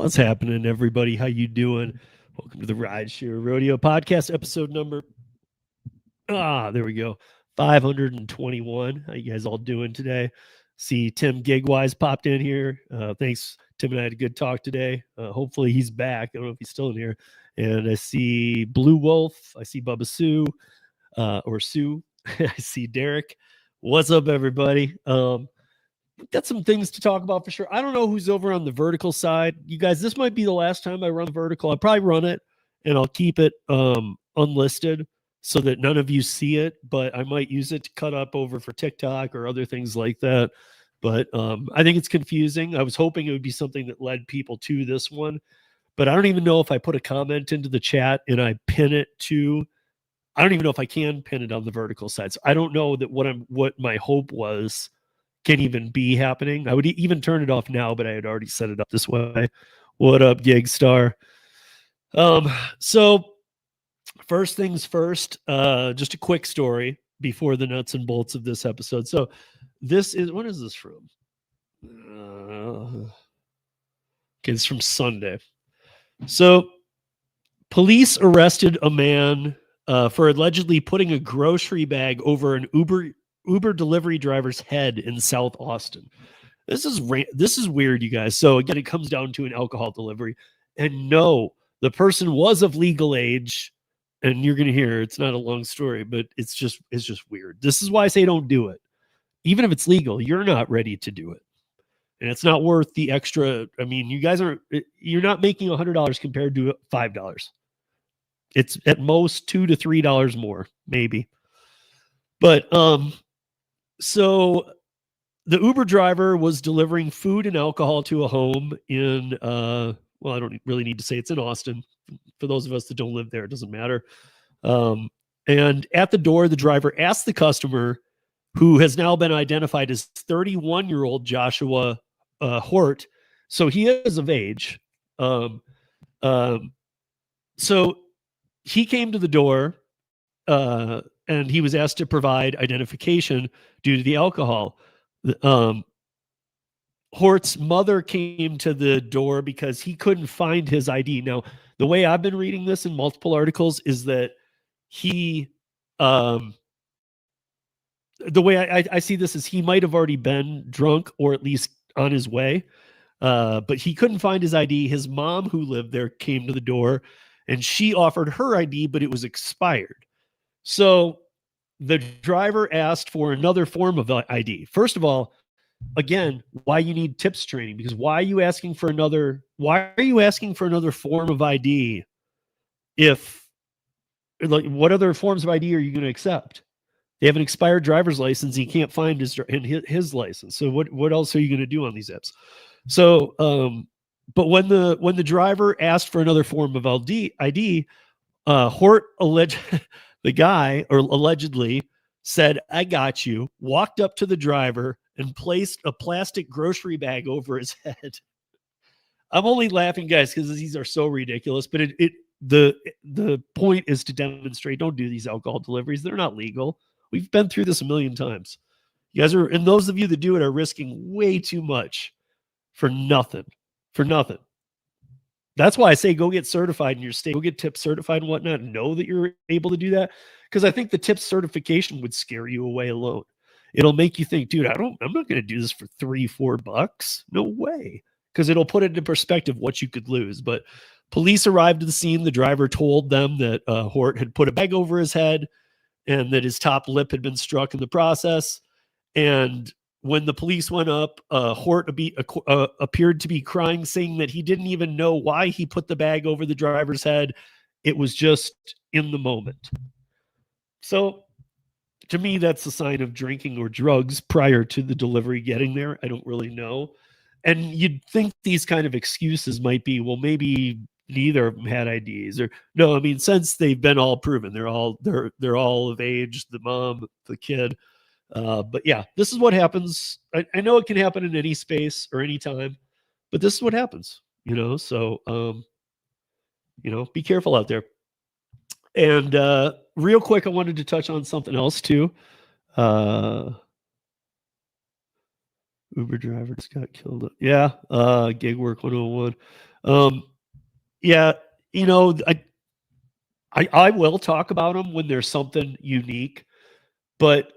What's happening, everybody? How you doing? Welcome to the Rideshare Rodeo Podcast, episode number there we go, 521. How you guys all doing today? See Tim Gigwise popped in here. Thanks, Tim and I had a good talk today. Hopefully he's back. I don't know if he's still in here. And I see Blue Wolf. I see Bubba Sue, or Sue. I see Derek. What's up, everybody? Got some things to talk about for sure. I don't know who's over on the vertical side. You guys, this might be the last time I run the vertical. I'll probably run it and I'll keep it unlisted so that none of you see it, but I might use it to cut up over for TikTok or other things like that. But I think it's confusing. I was hoping it would be something that led people to this one, but I don't even know if I put a comment into the chat and I pin it to, I don't even know if I can pin it on the vertical side. So I don't know that what my hope was can even be happening. I would even turn it off now, but I had already set it up this way. What up, Gig Star? So first things first, just a quick story before the nuts and bolts of this episode. So this is, what is this from? Okay, it's from Sunday. So police arrested a man for allegedly putting a grocery bag over an Uber delivery driver's head in South Austin. This is weird, you guys. So again, it comes down to an alcohol delivery. And no, the person was of legal age. And you're going to hear, it's not a long story, but it's just weird. This is why I say don't do it. Even if it's legal, you're not ready to do it. And it's not worth the extra. I mean, you're not making $100 compared to $5. It's at most $2 to $3 more, maybe. But so the Uber driver was delivering food and alcohol to a home in, well, I don't really need to say it's in Austin. For those of us that don't live there, it doesn't matter. And at the door, the driver asked the customer, who has now been identified as 31-year-old Joshua Hort. So he is of age. So he came to the door, and he was asked to provide identification due to the alcohol. Hort's mother came to the door because he couldn't find his ID. Now, the way I've been reading this in multiple articles is that he, the way I see this is he might have already been drunk or at least on his way, but he couldn't find his ID. His mom, who lived there, came to the door and she offered her ID, but it was expired. So the driver asked for another form of ID. First of all, again, why you need tips training? Because why are you asking for another form of ID? If, like, what other forms of ID are you going to accept? They have an expired driver's license. He can't find his license. So what else are you going to do on these apps? So, but when the driver asked for another form of ID, Hort the guy, or allegedly, said, "I got you," walked up to the driver and placed a plastic grocery bag over his head. I'm only laughing, guys, because these are so ridiculous, but the point is to demonstrate, don't do these alcohol deliveries. They're not legal. We've been through this a million times. You guys are, and those of you that do it are risking way too much for nothing. That's why I say go get certified in your state, go get tips certified and whatnot. Know that you're able to do that, because I think the tips certification would scare you away alone. It'll make you think, dude, I'm not going to do this for $3-4. No way. Because it'll put it into perspective what you could lose. But police arrived at the scene. The driver told them that Hort had put a bag over his head and that his top lip had been struck in the process. And when the police went up, Hort appeared to be crying, saying that he didn't even know why he put the bag over the driver's head. It was just in the moment. So to me, that's a sign of drinking or drugs prior to the delivery getting there. I don't really know. And you'd think these kind of excuses might be, well, maybe neither of them had IDs, or no. I mean, since they've been all proven, they're all of age, the mom, the kid. But yeah, this is what happens. I know it can happen in any space or any time, but this is what happens, so, be careful out there. And real quick, I wanted to touch on something else too. Uber driver just got killed. Yeah. Gig work 101. Yeah, you know, I will talk about them when there's something unique, but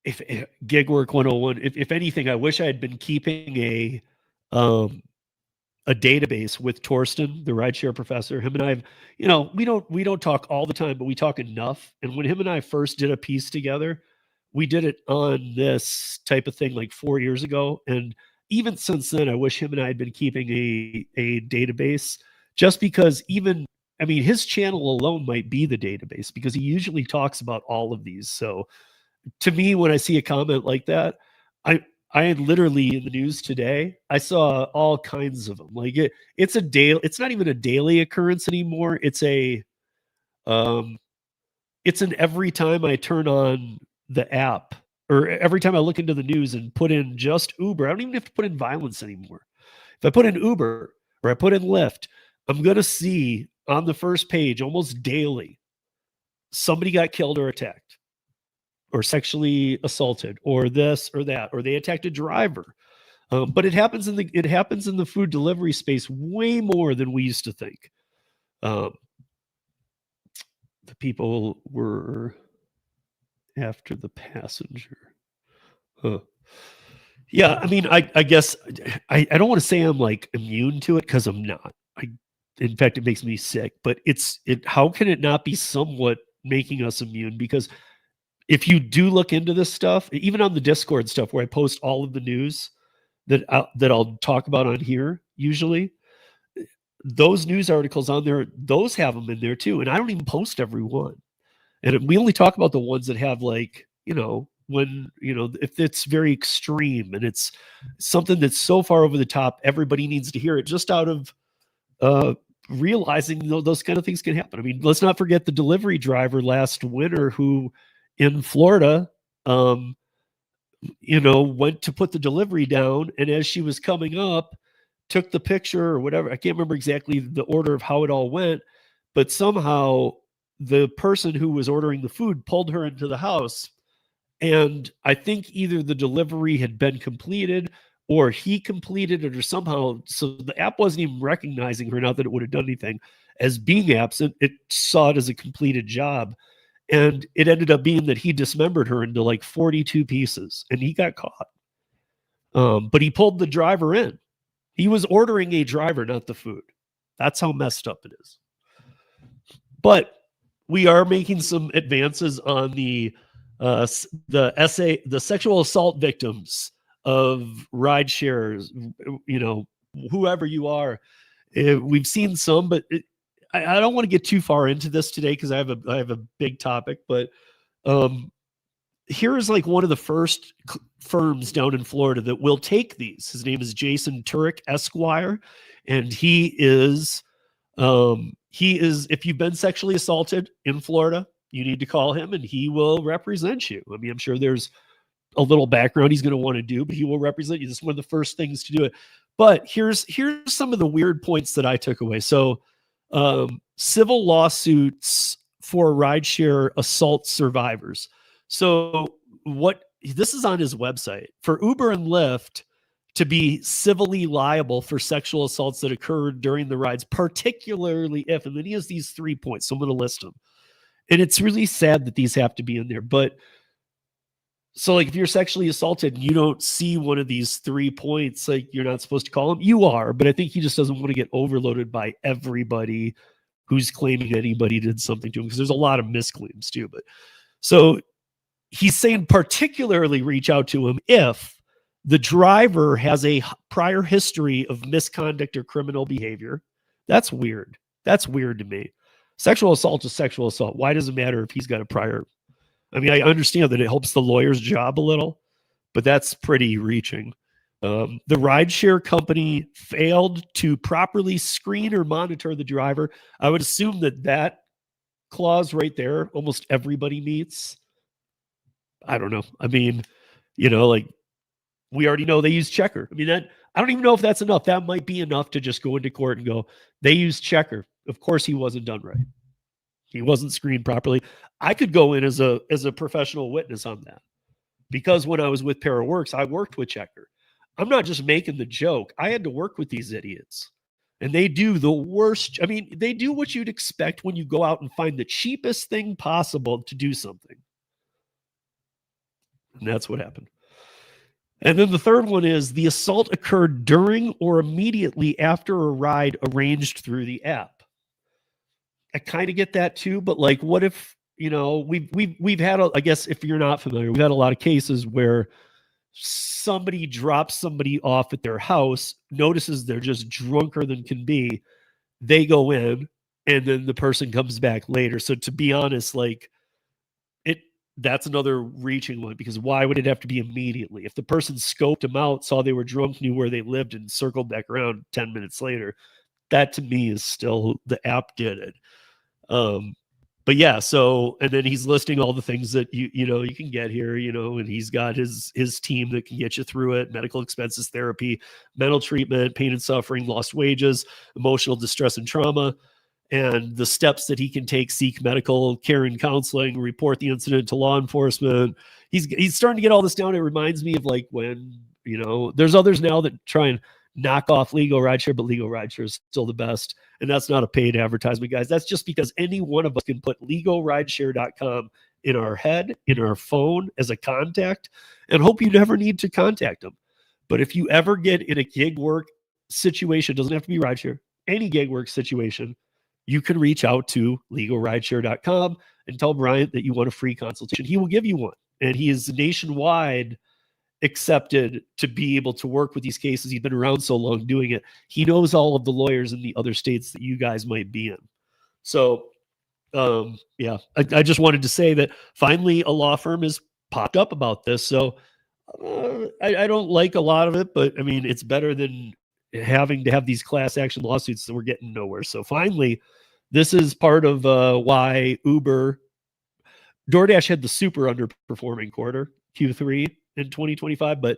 if gig work 101, if anything, I wish I had been keeping um a database with Torsten, the rideshare professor. Him and I have, we don't talk all the time, but we talk enough. And when him and I first did a piece together, we did it on this type of thing like 4 years ago. And even since then, I wish him and I had been keeping a database, just because I mean, his channel alone might be the database because he usually talks about all of these. So to me, when I see a comment like that, I I had literally in the news today, I saw all kinds of them. Like it's not even a daily occurrence anymore. Um it's an every time I turn on the app or every time I look into the news and put in just Uber. I don't even have to put in violence anymore. If I put in Uber or I put in Lyft, I'm going to see on the first page almost daily somebody got killed or attacked or sexually assaulted or this or that or they attacked a driver. But it happens in the food delivery space way more than we used to think. Um, the people were after the passenger. Huh. Yeah, I mean, I guess I don't want to say I'm like immune to it because I'm not. In fact, it makes me sick. But it. How can it not be somewhat making us immune? Because if you do look into this stuff, even on the Discord stuff where I post all of the news that I'll talk about on here, usually those news articles on there, those have them in there too. And I don't even post every one. And we only talk about the ones that have like, if it's very extreme and it's something that's so far over the top, everybody needs to hear it just out of uh, realizing those kind of things can happen. I mean, let's not forget the delivery driver last winter who in Florida, um, went to put the delivery down. And as she was coming up, took the picture or whatever. I can't remember exactly the order of how it all went, but somehow the person who was ordering the food pulled her into the house. And I think either the delivery had been completed or he completed it or somehow. So the app wasn't even recognizing her, not that it would have done anything, as being absent. It saw it as a completed job. And it ended up being that he dismembered her into like 42 pieces and he got caught. But he pulled the driver in. He was ordering a driver, not the food. That's how messed up it is. But we are making some advances on the sexual assault victims of ride shares. Whoever you are, we've seen some, but I don't want to get too far into this today because I have a big topic. But here is like one of the first firms down in Florida that will take these. His name is Jason Turek Esquire, and he is if you've been sexually assaulted in Florida, you need to call him and he will represent you. I mean, I'm sure there's a little background he's going to want to do, but he will represent you. This is one of the first things to do it. But here's some of the weird points that I took away. So civil lawsuits for rideshare assault survivors. So this is on his website. For Uber and Lyft to be civilly liable for sexual assaults that occurred during the rides, particularly if, and then he has these 3 points. So I'm going to list them. And it's really sad that these have to be in there. But so like if you're sexually assaulted and you don't see one of these 3 points, like you're not supposed to call him, you are. But I think he just doesn't want to get overloaded by everybody who's claiming anybody did something to him because there's a lot of misclaims too. But so he's saying particularly reach out to him if the driver has a prior history of misconduct or criminal behavior. That's weird. That's weird to me. Sexual assault is sexual assault. Why does it matter if he's got a prior? I mean, I understand that it helps the lawyer's job a little, but that's pretty reaching. The rideshare company failed to properly screen or monitor the driver. I would assume that clause right there, almost everybody meets. I don't know. I mean, like we already know they use Checker. I mean, I don't even know if that's enough. That might be enough to just go into court and go, they use Checker. Of course he wasn't done right. He wasn't screened properly. I could go in as a professional witness on that because when I was with ParaWorks, I worked with Checker. I'm not just making the joke. I had to work with these idiots. And they do the worst. I mean, they do what you'd expect when you go out and find the cheapest thing possible to do something. And that's what happened. And then the third one is the assault occurred during or immediately after a ride arranged through the app. I kind of get that too, but like, what if, we've had, I guess if you're not familiar, we've had a lot of cases where somebody drops somebody off at their house, notices they're just drunker than can be. They go in, and then the person comes back later. So to be honest, like that's another reaching one, because why would it have to be immediately? If the person scoped them out, saw they were drunk, knew where they lived, and circled back around 10 minutes later, that to me is still the app did it. But yeah, so, and then he's listing all the things that you can get here, and he's got his team that can get you through it: medical expenses, therapy, mental treatment, pain and suffering, lost wages, emotional distress and trauma, and the steps that he can take: seek medical care and counseling, report the incident to law enforcement. He's starting to get all this down. It reminds me of like when, there's others now that try and knock off legal rideshare, but legal rideshare is still the best. And that's not a paid advertisement, guys. That's just because any one of us can put legalrideshare.com in our head, in our phone as a contact, and hope you never need to contact them. But if you ever get in a gig work situation, doesn't have to be rideshare, any gig work situation, you can reach out to legalrideshare.com and tell Bryant that you want a free consultation. He will give you one. And he is nationwide accepted to be able to work with these cases. He's been around so long doing it. He knows all of the lawyers in the other states that you guys might be in. So, I just wanted to say that finally a law firm has popped up about this. So I don't like a lot of it, but I mean, it's better than having to have these class action lawsuits that we're getting nowhere. So finally, this is part of why DoorDash had the super underperforming quarter, Q3 in 2025, but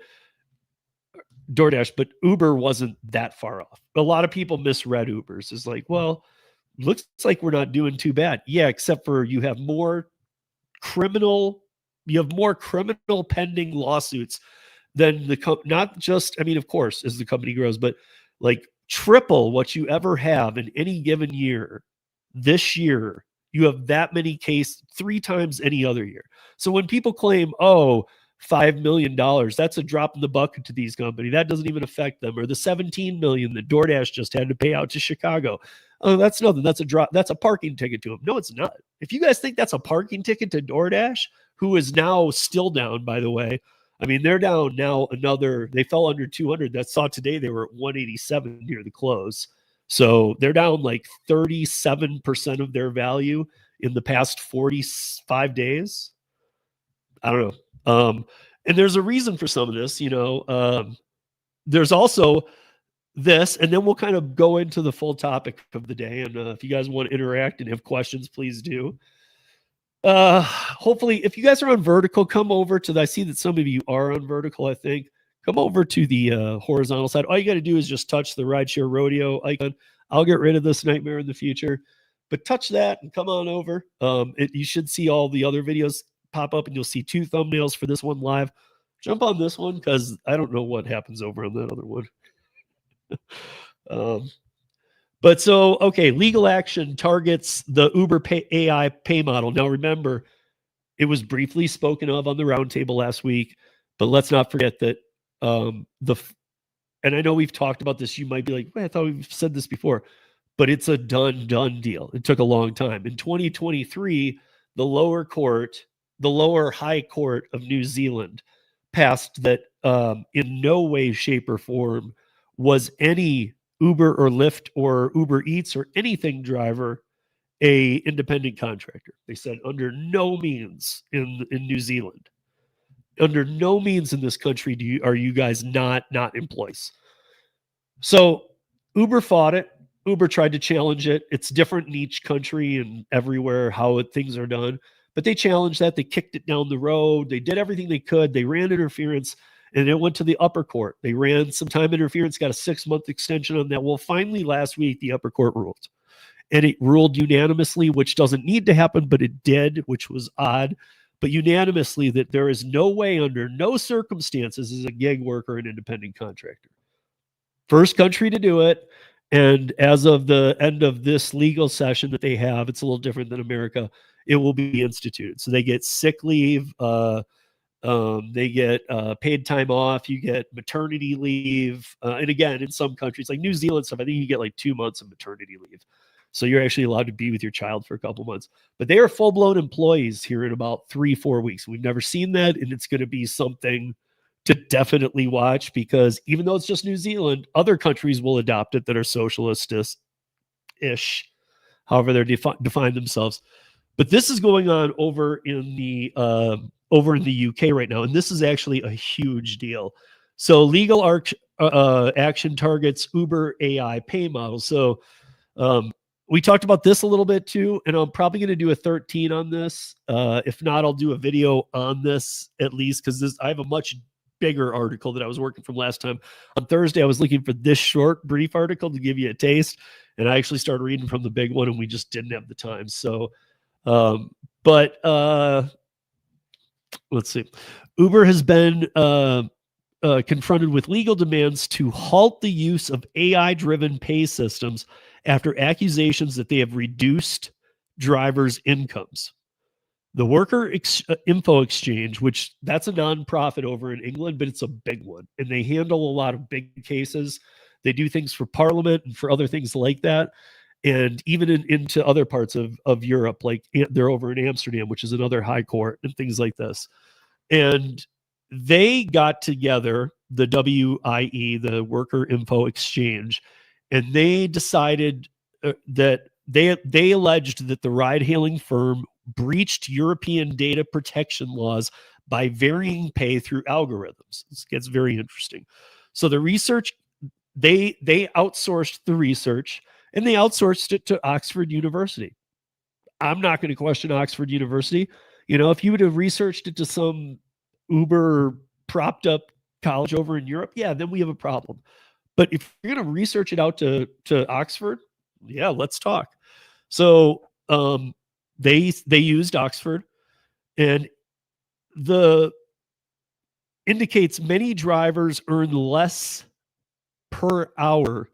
Uber wasn't that far off. A lot of people misread Uber's. It's like, well, looks like we're not doing too bad. Yeah, except for you have more criminal pending lawsuits than not just, I mean, of course, as the company grows, but like triple what you ever have in any given year. This year, you have that many cases, 3 times any other year. So when people claim, $5 million, that's a drop in the bucket to these companies, that doesn't even affect them. Or the $17 million that DoorDash just had to pay out to Chicago, that's nothing. That's a drop. That's a parking ticket to them. No, it's not. If you guys think that's a parking ticket to DoorDash, who is now still down, by the way, I mean, they're down now they fell under 200. That saw today they were at 187 near the close. So they're down like 37% of their value in the past 45 days. I don't know. And there's a reason for some of this, there's also this, and then we'll kind of go into the full topic of the day. And if you guys want to interact and have questions, please do. Hopefully, if you guys are on vertical, come over to I see that some of you are on vertical, I think. Come over to the horizontal side. All you got to do is just touch the Rideshare Rodeo icon. I'll get rid of this nightmare in the future, but touch that and come on over. You should see all the other videos pop up, and you'll see 2 thumbnails for this one live. Jump on this one because I don't know what happens over on that other one. But so, okay, legal action targets the Uber AI pay model. Now, remember, it was briefly spoken of on the roundtable last week, but let's not forget that and I know we've talked about this. You might be like, I thought we've said this before, but it's a done deal. It took a long time. In 2023, the lower high court of New Zealand passed that in no way, shape, or form was any Uber or Lyft or Uber Eats or anything driver a independent contractor. They said under no means in New Zealand, under no means in this country are you guys not employees. So Uber fought it. Uber tried to challenge it. It's different in each country and everywhere how things are done. But they challenged that. They kicked it down the road. They did everything they could. They ran interference, and it went to the upper court. They ran some time interference, got a 6-month extension on that. Well, finally, last week, the upper court ruled. And it ruled unanimously, which doesn't need to happen, but it did, which was odd. But unanimously that there is no way, under no circumstances, as a gig worker an independent contractor. First country to do it. And as of the end of this legal session that they have, it's a little different than America. It will be instituted. So they get sick leave, they get paid time off, you get maternity leave. And again, in some countries like New Zealand stuff, I think you get like 2 months of maternity leave. So you're actually allowed to be with your child for a couple months. But they are full-blown employees here in about 3-4 weeks. We've never seen that, and it's going to be something to definitely watch, because even though it's just New Zealand, other countries will adopt it that are socialist-ish, however they're define themselves. But this is going on over in the UK right now, and this is actually a huge deal. So legal action targets Uber AI pay model. So we talked about this a little bit too, and I'm probably going to do a 13 on this. If not, I'll do a video on this at least, because I have a much bigger article that I was working from last time. On Thursday, I was looking for this short, brief article to give you a taste, and I actually started reading from the big one, and we just didn't have the time. So, but let's see. Uber has been confronted with legal demands to halt the use of AI-driven pay systems after accusations that they have reduced drivers' incomes. The Worker Info Exchange, which that's a nonprofit over in England, but it's a big one, and they handle a lot of big cases. They do things for Parliament and for other things like that, and even into other parts of Europe, like they're over in Amsterdam, which is another high court, and things like this. And they got together, the WIE, the Worker Info Exchange, and they decided that they alleged that the ride-hailing firm breached European data protection laws by varying pay through algorithms. This gets very interesting. So the research, they outsourced the research, and they outsourced it to Oxford University. I'm not going to question Oxford University. You know, if you would have researched it to some Uber propped up college over in Europe, yeah, then we have a problem. But if you're going to research it out to Oxford, yeah, let's talk. So they used Oxford, and the indicates many drivers earn less per hour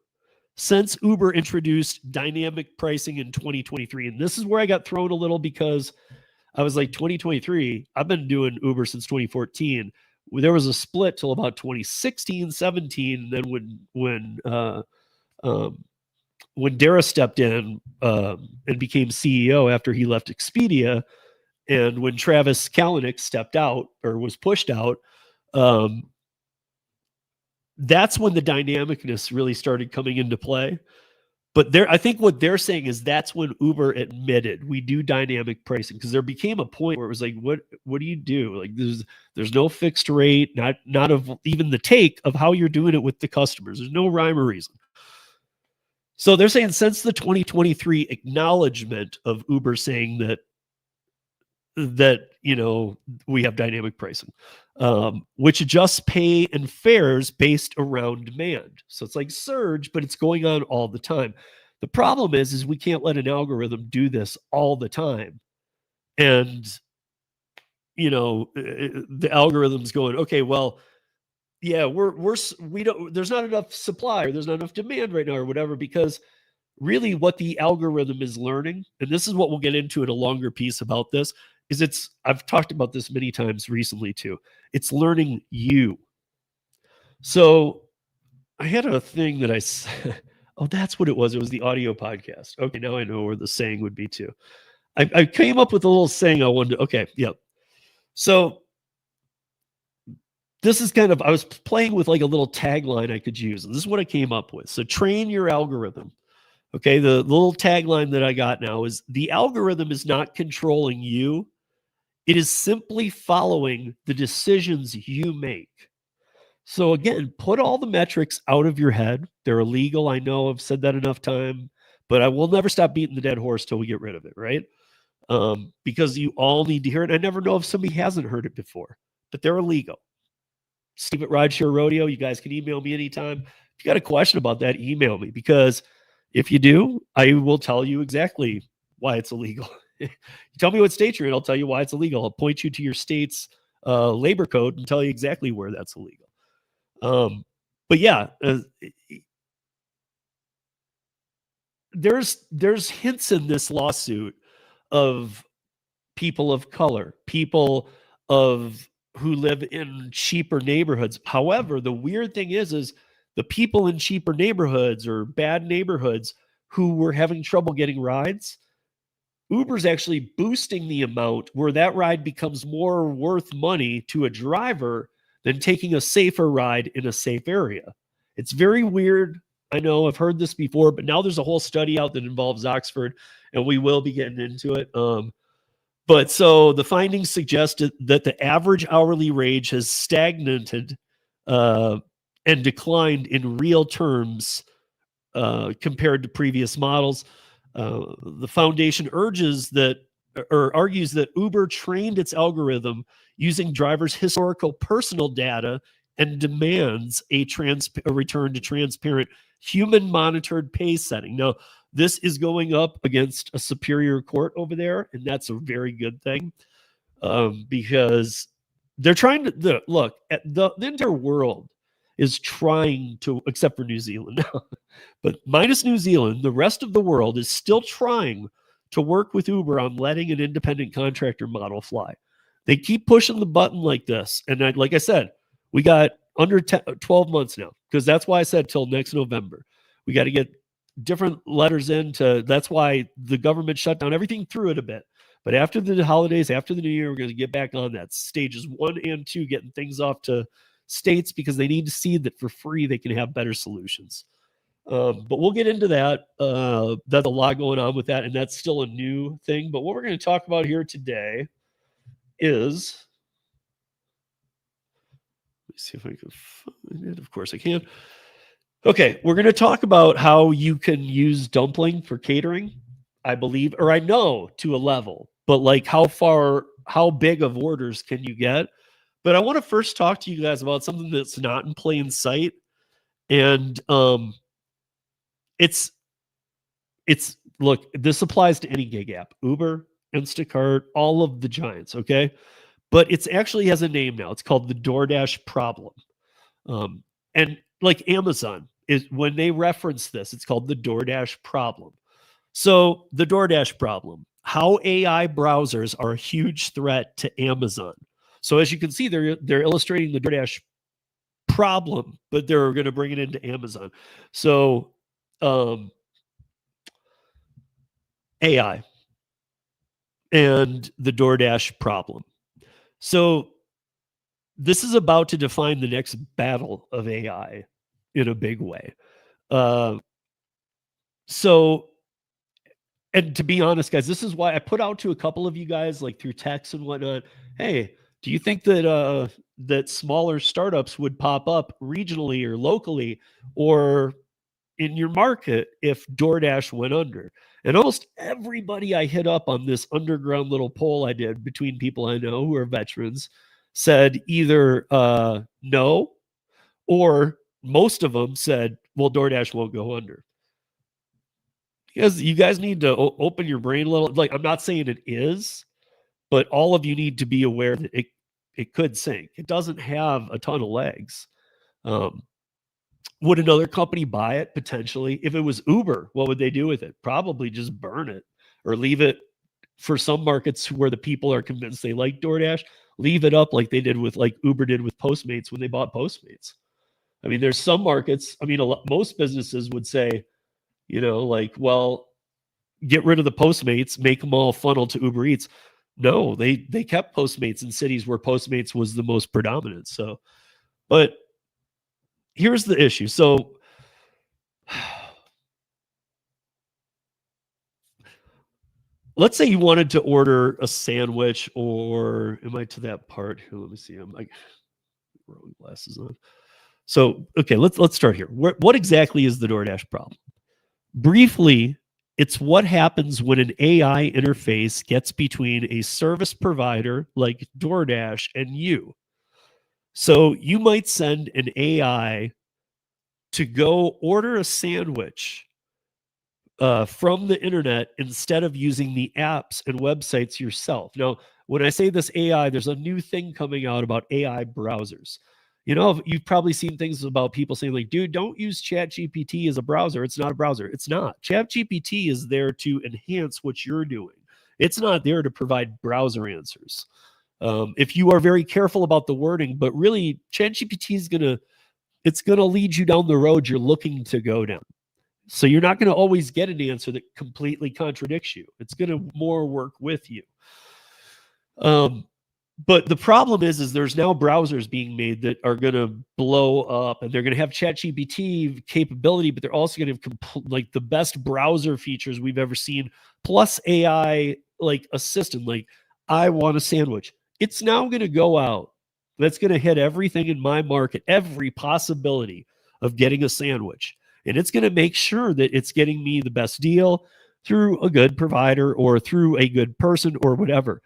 since Uber introduced dynamic pricing in 2023. And this is where I got thrown a little, because I was like, 2023, I've been doing Uber since 2014. There was a split till about 2016, 17. And then when Dara stepped in and became CEO after he left Expedia, and when Travis Kalanick stepped out or was pushed out, that's when the dynamicness really started coming into play. But I think what they're saying is that's when Uber admitted we do dynamic pricing, because there became a point where it was like, what do you do? Like there's no fixed rate, not of even the take of how you're doing it with the customers. There's no rhyme or reason. So they're saying since the 2023 acknowledgement of Uber saying that you know, we have dynamic pricing, which adjusts pay and fares based around demand. So it's like surge, but it's going on all the time. The problem is we can't let an algorithm do this all the time. And, you know, the algorithm's going, okay, well, yeah, we don't, there's not enough supply, or there's not enough demand right now, or whatever, because really what the algorithm is learning, and this is what we'll get into in a longer piece about this, is I've talked about this many times recently too. It's learning you. So I had a thing that I said, oh, that's what it was. It was the audio podcast. Okay, now I know where the saying would be too. I came up with a little saying I wanted to, okay, yep. So this is kind of, I was playing with like a little tagline I could use, and this is what I came up with. So train your algorithm. Okay, the little tagline that I got now is, the algorithm is not controlling you. It is simply following the decisions you make. So again, put all the metrics out of your head. They're illegal. I know I've said that enough time, but I will never stop beating the dead horse till we get rid of it, right? Because you all need to hear it. I never know if somebody hasn't heard it before, but they're illegal. Steve at Rideshare Rodeo. You guys can email me anytime. If you got a question about that, email me, because if you do, I will tell you exactly why it's illegal. You tell me what state you're in, I'll tell you why it's illegal. I'll point you to your state's labor code and tell you exactly where that's illegal. But yeah, there's hints in this lawsuit of people of color, people of who live in cheaper neighborhoods. However, the weird thing is the people in cheaper neighborhoods or bad neighborhoods who were having trouble getting rides, Uber's actually boosting the amount where that ride becomes more worth money to a driver than taking a safer ride in a safe area. It's very weird. I know I've heard this before, but now there's a whole study out that involves Oxford, and we will be getting into it. But so the findings suggested that the average hourly wage has stagnated and declined in real terms compared to previous models. The foundation argues that Uber trained its algorithm using drivers' historical personal data and demands a return to transparent, human-monitored pay setting. Now, this is going up against a superior court over there, and that's a very good thing because they're trying to look at the entire world is trying to, except for New Zealand now, but minus New Zealand, the rest of the world is still trying to work with Uber on letting an independent contractor model fly. They keep pushing the button like this. And like I said, we got under 12 months now, because that's why I said till next November. We got to get different letters into, that's why the government shut down everything through it a bit. But after the holidays, after the new year, we're going to get back on that. Stages 1 and 2, getting things off to states because they need to see that for free they can have better solutions. But we'll get into that. There's a lot going on with that, and that's still a new thing. But what we're going to talk about here today is, let me see if I can find it. Of course I can. Okay, we're going to talk about how you can use Dumpling for catering, I believe, or I know to a level, but like how big of orders can you get? But I want to first talk to you guys about something that's not in plain sight. And it's look, this applies to any gig app, Uber, Instacart, all of the giants, okay? But it's actually has a name now. It's called the DoorDash problem. And like Amazon is, when they reference this, it's called the DoorDash problem. So the DoorDash problem, how AI browsers are a huge threat to Amazon. So as you can see, they're illustrating the DoorDash problem, but they're going to bring it into Amazon. So AI and the DoorDash problem. So this is about to define the next battle of AI in a big way. And to be honest, guys, this is why I put out to a couple of you guys, like through text and whatnot, hey, do you think that that smaller startups would pop up regionally or locally or in your market if DoorDash went under? And almost everybody I hit up on this underground little poll I did between people I know who are veterans said either no, or most of them said, well, DoorDash won't go under. Because you guys need to open your brain a little. Like, I'm not saying it is, but all of you need to be aware that it could sink. It doesn't have a ton of legs. Would another company buy it? Potentially. If it was Uber, what would they do with it? Probably just burn it or leave it for some markets where the people are convinced they like DoorDash. Leave it up like they did with, like Uber did with Postmates when they bought Postmates. I mean, there's some markets. I mean, most businesses would say, you know, like, well, get rid of the Postmates, make them all funnel to Uber Eats. No, they kept Postmates in cities where Postmates was the most predominant. So, but here's the issue. So let's say you wanted to order a sandwich, or am I to that part here? Let me see. I'm like wrong glasses on. So, okay, let's start here. What exactly is the DoorDash problem? Briefly, it's what happens when an AI interface gets between a service provider like DoorDash and you. So you might send an AI to go order a sandwich from the internet instead of using the apps and websites yourself. Now, when I say this AI, there's a new thing coming out about AI browsers. You've probably seen things about people saying like, dude, don't use ChatGPT as a browser. It's not a browser. It's not. ChatGPT is there to enhance what you're doing. It's not there to provide browser answers. If you are very careful about the wording, but really ChatGPT is it's going to lead you down the road you're looking to go down. So you're not going to always get an answer that completely contradicts you. It's going to more work with you. But the problem is there's now browsers being made that are going to blow up, and they're going to have ChatGPT capability, but they're also going to have like the best browser features we've ever seen, plus AI like assistant. Like, I want a sandwich. It's now going to go out. That's going to hit everything in my market, every possibility of getting a sandwich. And it's going to make sure that it's getting me the best deal through a good provider or through a good person or whatever.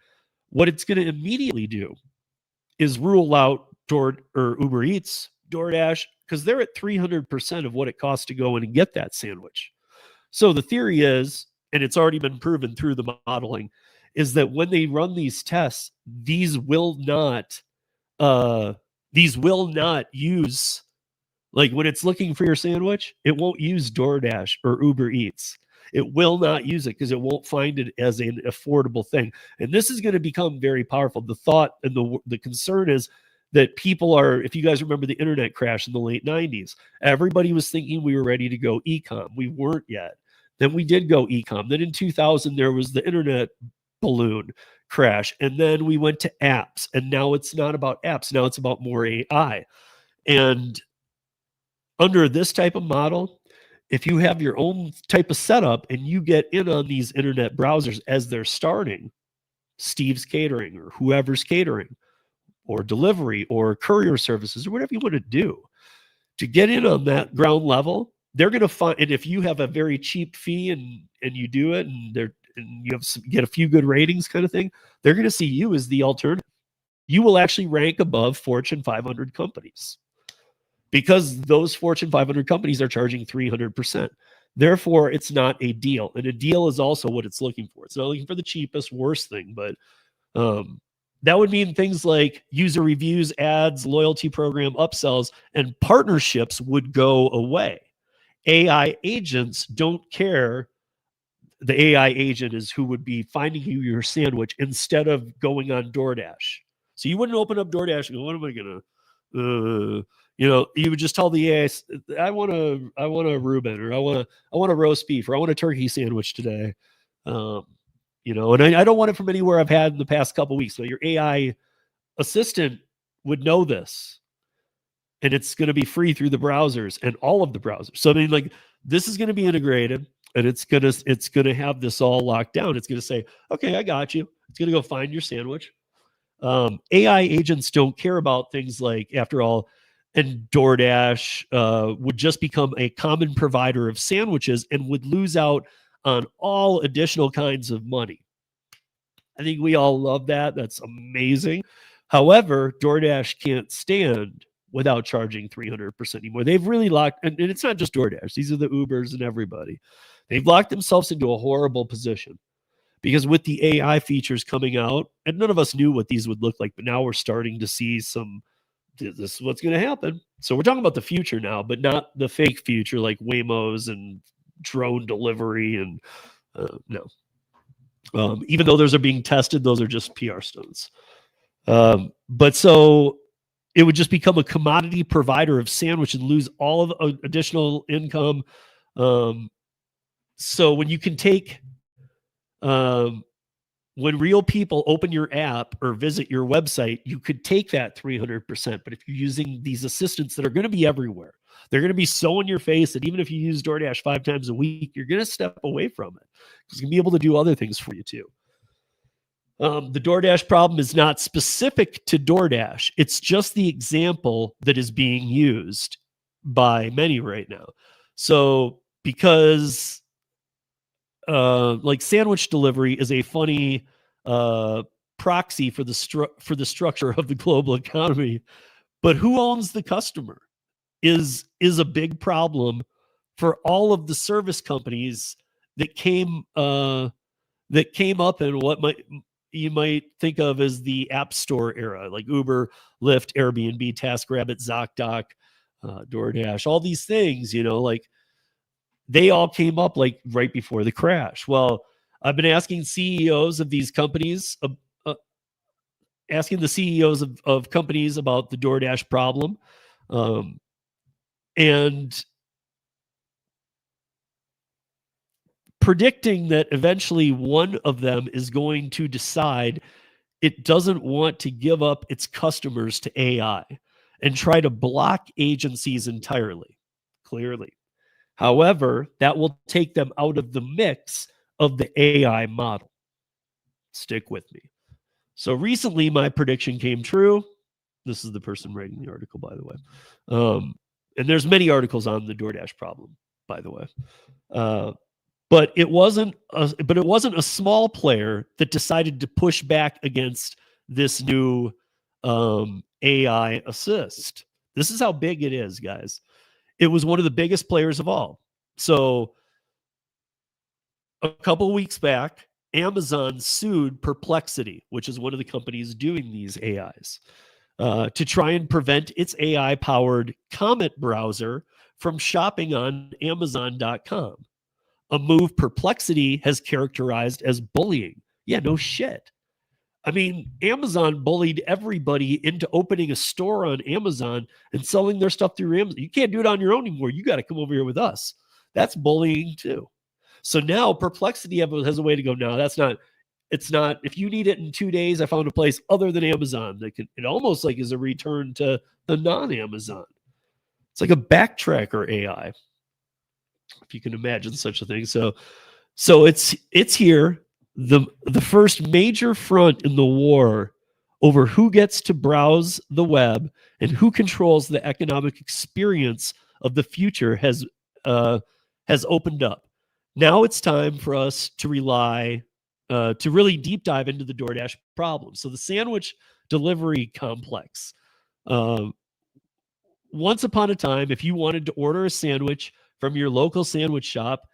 What it's going to immediately do is rule out Uber Eats, DoorDash, because they're at 300% of what it costs to go in and get that sandwich. So the theory is, and it's already been proven through the modeling, is that when they run these tests, these will not use, like when it's looking for your sandwich, it won't use DoorDash or Uber Eats. It will not use it because it won't find it as an affordable thing. And this is going to become very powerful. The thought and the concern is that people are, if you guys remember the internet crash in the late 90s, everybody was thinking we were ready to go e-com. We weren't yet. Then we did go e-com. Then in 2000, there was the internet balloon crash. And then we went to apps. And now it's not about apps. Now it's about more AI. And under this type of model, if you have your own type of setup and you get in on these internet browsers as they're starting, Steve's Catering or whoever's catering or delivery or courier services or whatever you want to do, to get in on that ground level, they're going to find, and if you have a very cheap fee and you do it and you get a few good ratings kind of thing, they're going to see you as the alternative. You will actually rank above Fortune 500 companies, because those Fortune 500 companies are charging 300%. Therefore, it's not a deal. And a deal is also what it's looking for. It's not looking for the cheapest, worst thing, but that would mean things like user reviews, ads, loyalty program, upsells, and partnerships would go away. AI agents don't care. The AI agent is who would be finding you your sandwich instead of going on DoorDash. So you wouldn't open up DoorDash and go, what am I going to... you would just tell the AI, I want a Reuben, or I want a roast beef, or I want a turkey sandwich today. And I don't want it from anywhere I've had in the past couple of weeks. So your AI assistant would know this, and it's going to be free through the browsers and all of the browsers. So I mean, like, this is going to be integrated, and it's going to have this all locked down. It's going to say, okay, I got you. It's going to go find your sandwich. AI agents don't care about things like, after all, and DoorDash would just become a common provider of sandwiches and would lose out on all additional kinds of money. I think we all love that. That's amazing. However, DoorDash can't stand without charging 300% anymore. They've really locked, and it's not just DoorDash. These are the Ubers and everybody. They've locked themselves into a horrible position, because with the AI features coming out, and none of us knew what these would look like, but now we're starting to see this is what's going to happen. So we're talking about the future now, but not the fake future like Waymos and drone delivery. And no, even though those are being tested, those are just PR stunts. But so it would just become a commodity provider of sandwich and lose all of additional income. So when you can take, when real people open your app or visit your website, you could take that 300%. But if you're using these assistants that are going to be everywhere, they're going to be so in your face that even if you use DoorDash 5 times a week, you're going to step away from it, because it's going to be able to do other things for you too. The DoorDash problem is not specific to DoorDash. It's just the example that is being used by many right now. So because like sandwich delivery is a funny proxy for the structure of the global economy, but who owns the customer is a big problem for all of the service companies that came up in what might, you might think of as the App Store era, like Uber, Lyft, Airbnb, TaskRabbit, ZocDoc, DoorDash, all these things, like they all came up like right before the crash. Well, I've been asking CEOs of these companies, asking the CEOs of companies about the DoorDash problem. And predicting that eventually one of them is going to decide it doesn't want to give up its customers to AI and try to block agencies entirely, clearly. However, that will take them out of the mix of the AI model. Stick with me. So recently, my prediction came true. This is the person writing the article, by the way. And there's many articles on the DoorDash problem, by the way. But it wasn't a small player that decided to push back against this new AI assist. This is how big it is, guys. It was one of the biggest players of all. So a couple of weeks back, Amazon sued Perplexity, which is one of the companies doing these AIs, to try and prevent its AI-powered Comet browser from shopping on Amazon.com. A move Perplexity has characterized as bullying. Yeah, no shit. I mean, Amazon bullied everybody into opening a store on Amazon and selling their stuff through Amazon. You can't do it on your own anymore. You got to come over here with us. That's bullying too. So now Perplexity has a way to go. No, it's not. If you need it in 2 days, I found a place other than Amazon that it almost like is a return to the non-Amazon. It's like a backtracker AI, if you can imagine such a thing. So it's here. The first major front in the war over who gets to browse the web and who controls the economic experience of the future has opened up. Now it's time for us to to really deep dive into the DoorDash problem. So the sandwich delivery complex. Once upon a time, if you wanted to order a sandwich from your local sandwich shop,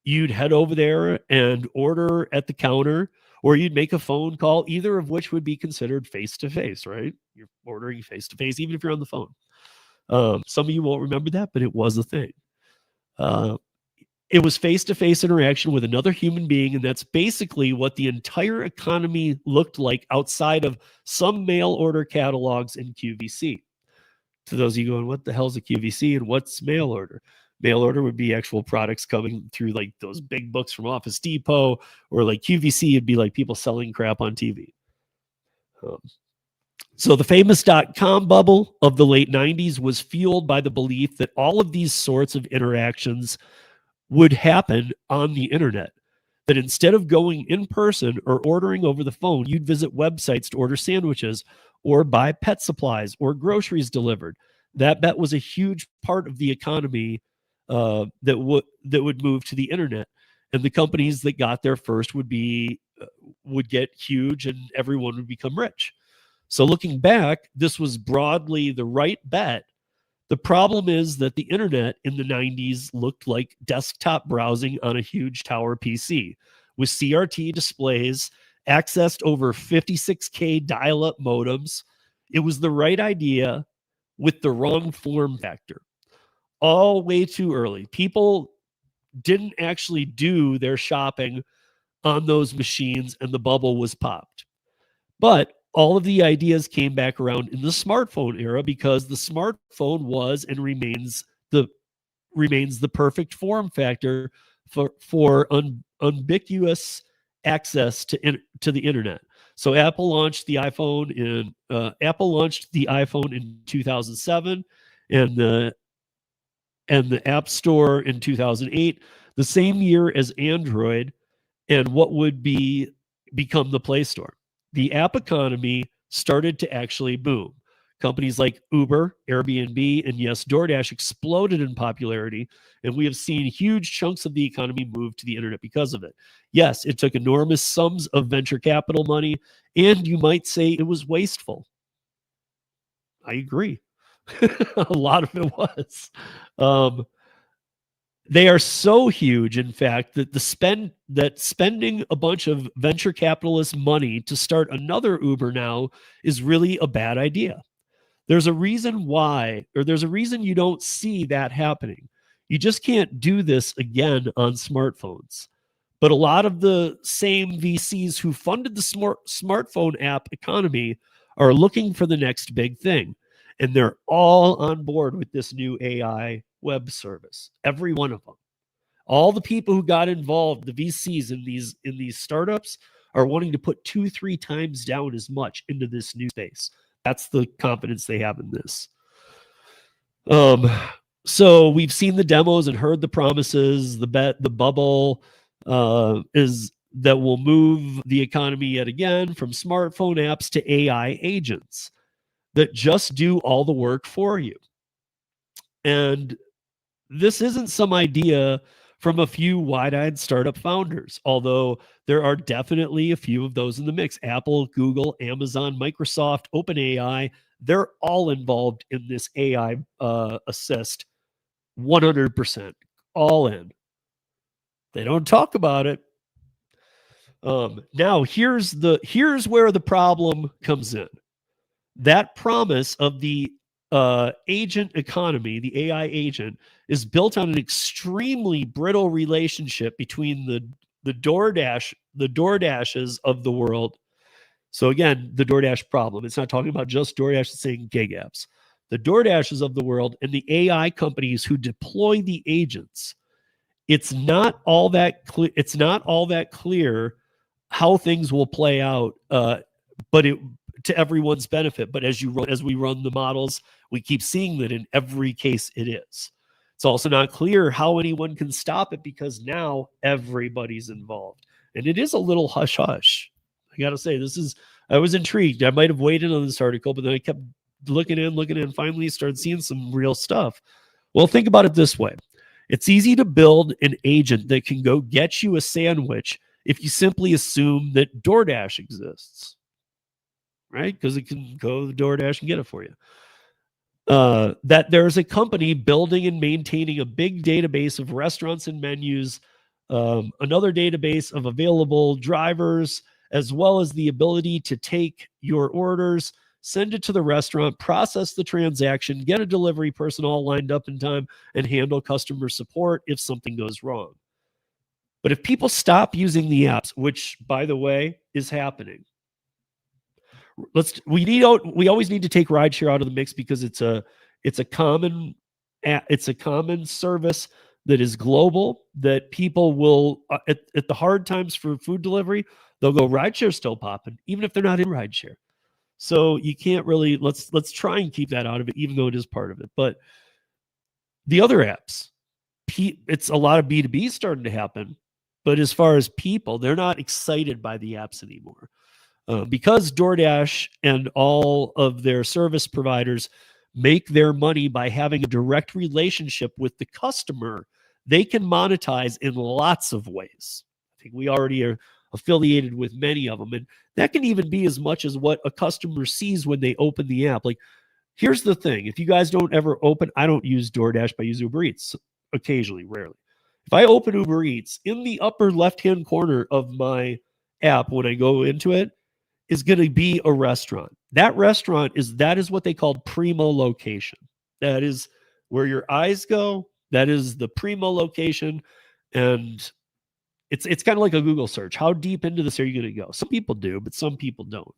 you'd head over there and order at the counter, or you'd make a phone call, either of which would be considered face-to-face, right? You're ordering face-to-face, even if you're on the phone. Some of you won't remember that, but it was a thing. It was face-to-face interaction with another human being, and that's basically what the entire economy looked like outside of some mail order catalogs in QVC. To those of you going, what the hell is a QVC and what's mail order? Mail order would be actual products coming through like those big books from Office Depot, or like QVC would be like people selling crap on TV. So the famous .com bubble of the late 90s was fueled by the belief that all of these sorts of interactions would happen on the internet. That instead of going in person or ordering over the phone, you'd visit websites to order sandwiches or buy pet supplies or groceries delivered. That bet was a huge part of the economy that would move to the internet, and the companies that got there first would get huge, and everyone would become rich. So looking back, this was broadly the right bet. The problem is that the internet in the 90s looked like desktop browsing on a huge tower PC with CRT displays, accessed over 56K dial-up modems. It was the right idea with the wrong form factor. All way too early. People didn't actually do their shopping on those machines, and the bubble was popped. But all of the ideas came back around in the smartphone era, because the smartphone was and remains the perfect form factor for ubiquitous access to the internet. So Apple launched the iPhone in 2007, and the App Store in 2008, the same year as Android and what would become the Play Store. The app economy started to actually boom. Companies like Uber, Airbnb, and yes, DoorDash exploded in popularity, and we have seen huge chunks of the economy move to the internet because of it. Yes, it took enormous sums of venture capital money, and you might say it was wasteful. I agree. A lot of it was. They are so huge, in fact, that spending a bunch of venture capitalist money to start another Uber now is really a bad idea. There's a reason why, or there's a reason you don't see that happening. You just can't do this again on smartphones. But a lot of the same VCs who funded the smartphone app economy are looking for the next big thing. And they're all on board with this new AI web service. Every one of them. All the people who got involved, the VCs in these startups, are wanting to put 2-3 times down as much into this new space. That's the confidence they have in this. So we've seen the demos and heard the promises. The bubble is that will move the economy yet again from smartphone apps to AI agents that just do all the work for you. And this isn't some idea from a few wide-eyed startup founders, although there are definitely a few of those in the mix. Apple, Google, Amazon, Microsoft, OpenAI, they're all involved in this AI assist 100%, all in. They don't talk about it. Now, here's where the problem comes in. That promise of the agent economy, the AI agent, is built on an extremely brittle relationship between the DoorDashes of the world. So again, the DoorDash problem. It's not talking about just DoorDash, it's saying gig apps. The DoorDashes of the world and the AI companies who deploy the agents. It's not all that clear. It's not all that clear how things will play out, but to everyone's benefit. But as we run the models, we keep seeing that in every case it is. It's also not clear how anyone can stop it because now everybody's involved. And it is a little hush hush. I got to say, I was intrigued. I might have waited on this article, but then I kept looking in, finally started seeing some real stuff. Well, think about it this way. It's easy to build an agent that can go get you a sandwich if you simply assume that DoorDash exists, right? Because it can go to DoorDash and get it for you. That there's a company building and maintaining a big database of restaurants and menus, another database of available drivers, as well as the ability to take your orders, send it to the restaurant, process the transaction, get a delivery person all lined up in time, and handle customer support if something goes wrong. But if people stop using the apps, which, by the way, is happening, we always need to take rideshare out of the mix because it's a common service that is global, that people will at the hard times for food delivery, they'll go, rideshare still popping, even if they're not in rideshare. So you can't really, let's try and keep that out of it, even though it is part of it. But the other apps, it's a lot of B2B starting to happen. But as far as people, they're not excited by the apps anymore. Because DoorDash and all of their service providers make their money by having a direct relationship with the customer, they can monetize in lots of ways. I think we already are affiliated with many of them. And that can even be as much as what a customer sees when they open the app. Like, here's the thing. If you guys don't ever open, I don't use DoorDash, but I use Uber Eats occasionally, rarely. If I open Uber Eats, in the upper left-hand corner of my app when I go into it, is going to be a restaurant. That restaurant is what they call primo location. That is where your eyes go. That is the primo location. And it's kind of like a Google search. How deep into this are you going to go? Some people do, but some people don't.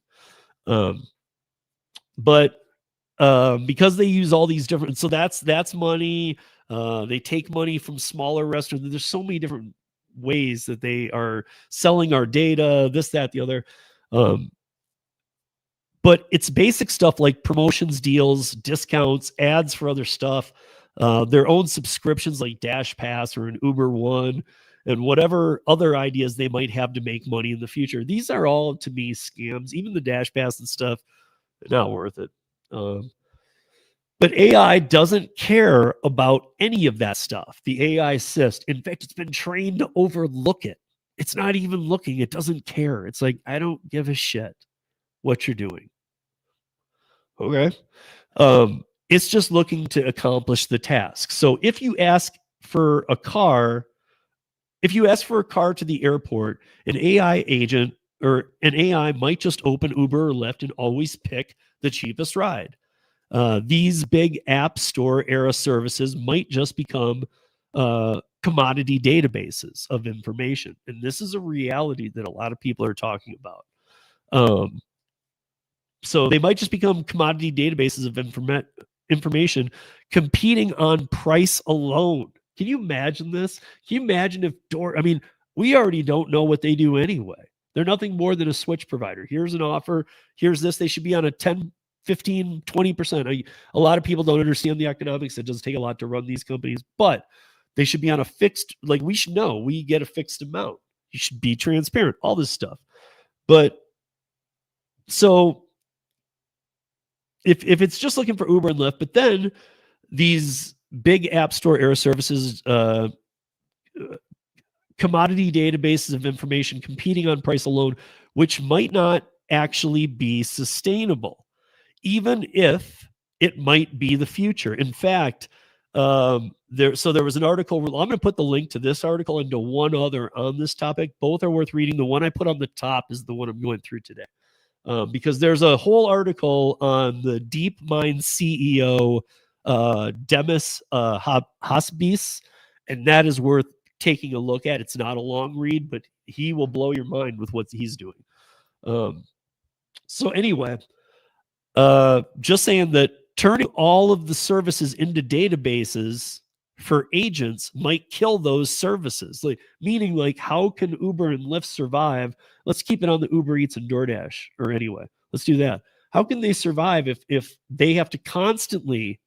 Because they use all these different, so that's money. They take money from smaller restaurants. There's so many different ways that they are selling our data, this, that, the other. But it's basic stuff like promotions, deals, discounts, ads for other stuff, their own subscriptions like Dash Pass or an Uber One, and whatever other ideas they might have to make money in the future. These are all, to me, scams. Even the Dash Pass and stuff, not worth it. But AI doesn't care about any of that stuff. The AI assist, in fact, it's been trained to overlook it. It's not even looking. It doesn't care. It's like, I don't give a shit what you're doing. Okay. It's just looking to accomplish the task. So if you ask for a car, if you ask for a car to the airport, an AI agent or an AI might just open Uber or Lyft and always pick the cheapest ride. These big app store era services might just become commodity databases of information. And this is a reality that a lot of people are talking about. So they might just become commodity databases of information competing on price alone. Can you imagine this? Can you imagine if we already don't know what they do anyway. They're nothing more than a switch provider. Here's an offer. Here's this. They should be on a 10, 15, 20%. A lot of people don't understand the economics. It doesn't take a lot to run these companies, but they should be on a fixed, like we should know, we get a fixed amount. You should be transparent, all this stuff. But so if it's just looking for Uber and Lyft, but then these big app store era services, commodity databases of information competing on price alone, which might not actually be sustainable, even if it might be the future. In fact, there was an article. I'm going to put the link to this article and to one other on this topic. Both are worth reading. The one I put on the top is the one I'm going through today. Because there's a whole article on the DeepMind CEO, Demis Hassabis, and that is worth taking a look at. It's not a long read, but he will blow your mind with what he's doing. So anyway, just saying that turning all of the services into databases for agents might kill those services. Meaning how can Uber and Lyft survive? Let's keep it on the Uber Eats and DoorDash, or anyway, let's do that. How can they survive if they have to constantly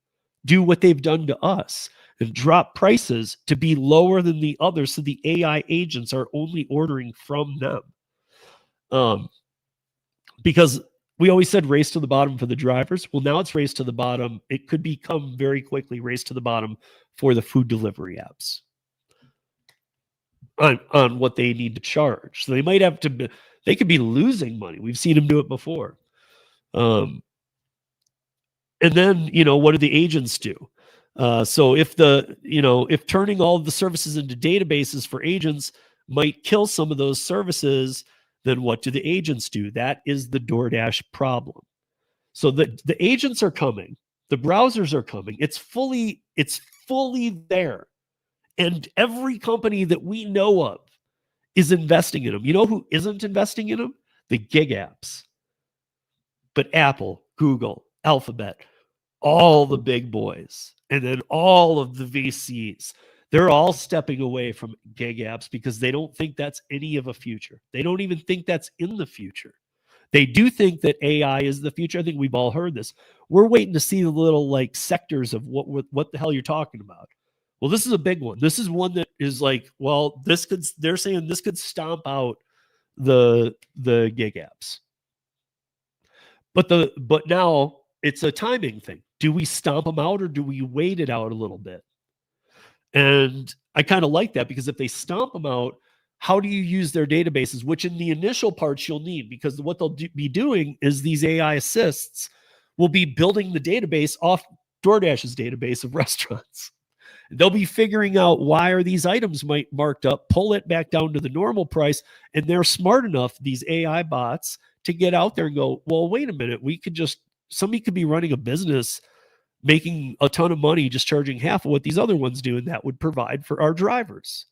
do what they've done to us and drop prices to be lower than the others, so the AI agents are only ordering from them? Because we always said race to the bottom for the drivers. Well, now it's race to the bottom. It could become very quickly race to the bottom for the food delivery apps on what they need to charge. So they might have to, they could be losing money. We've seen them do it before. And then, what do the agents do? So if turning all of the services into databases for agents might kill some of those services, then what do the agents do? That is the DoorDash problem. So the agents are coming, the browsers are coming. It's fully there. And every company that we know of is investing in them. You know who isn't investing in them? The gig apps. But Apple, Google, Alphabet, all the big boys, and then all of the VCs, they're all stepping away from gig apps because they don't think that's any of a future. They don't even think that's in the future. They do think that AI is the future. I think we've all heard this. We're waiting to see the little sectors of what the hell you're talking about. Well, this is a big one. This is one that is they're saying this could stomp out the gig apps. But now it's a timing thing. Do we stomp them out or do we wait it out a little bit? And I kind of like that, because if they stomp them out, how do you use their databases, which in the initial parts you'll need, because what they'll be doing is these AI assists will be building the database off DoorDash's database of restaurants. They'll be figuring out why are these items marked up, pull it back down to the normal price, and they're smart enough, these AI bots, to get out there and go, well, wait a minute, somebody could be running a business making a ton of money just charging half of what these other ones do, and that would provide for our drivers.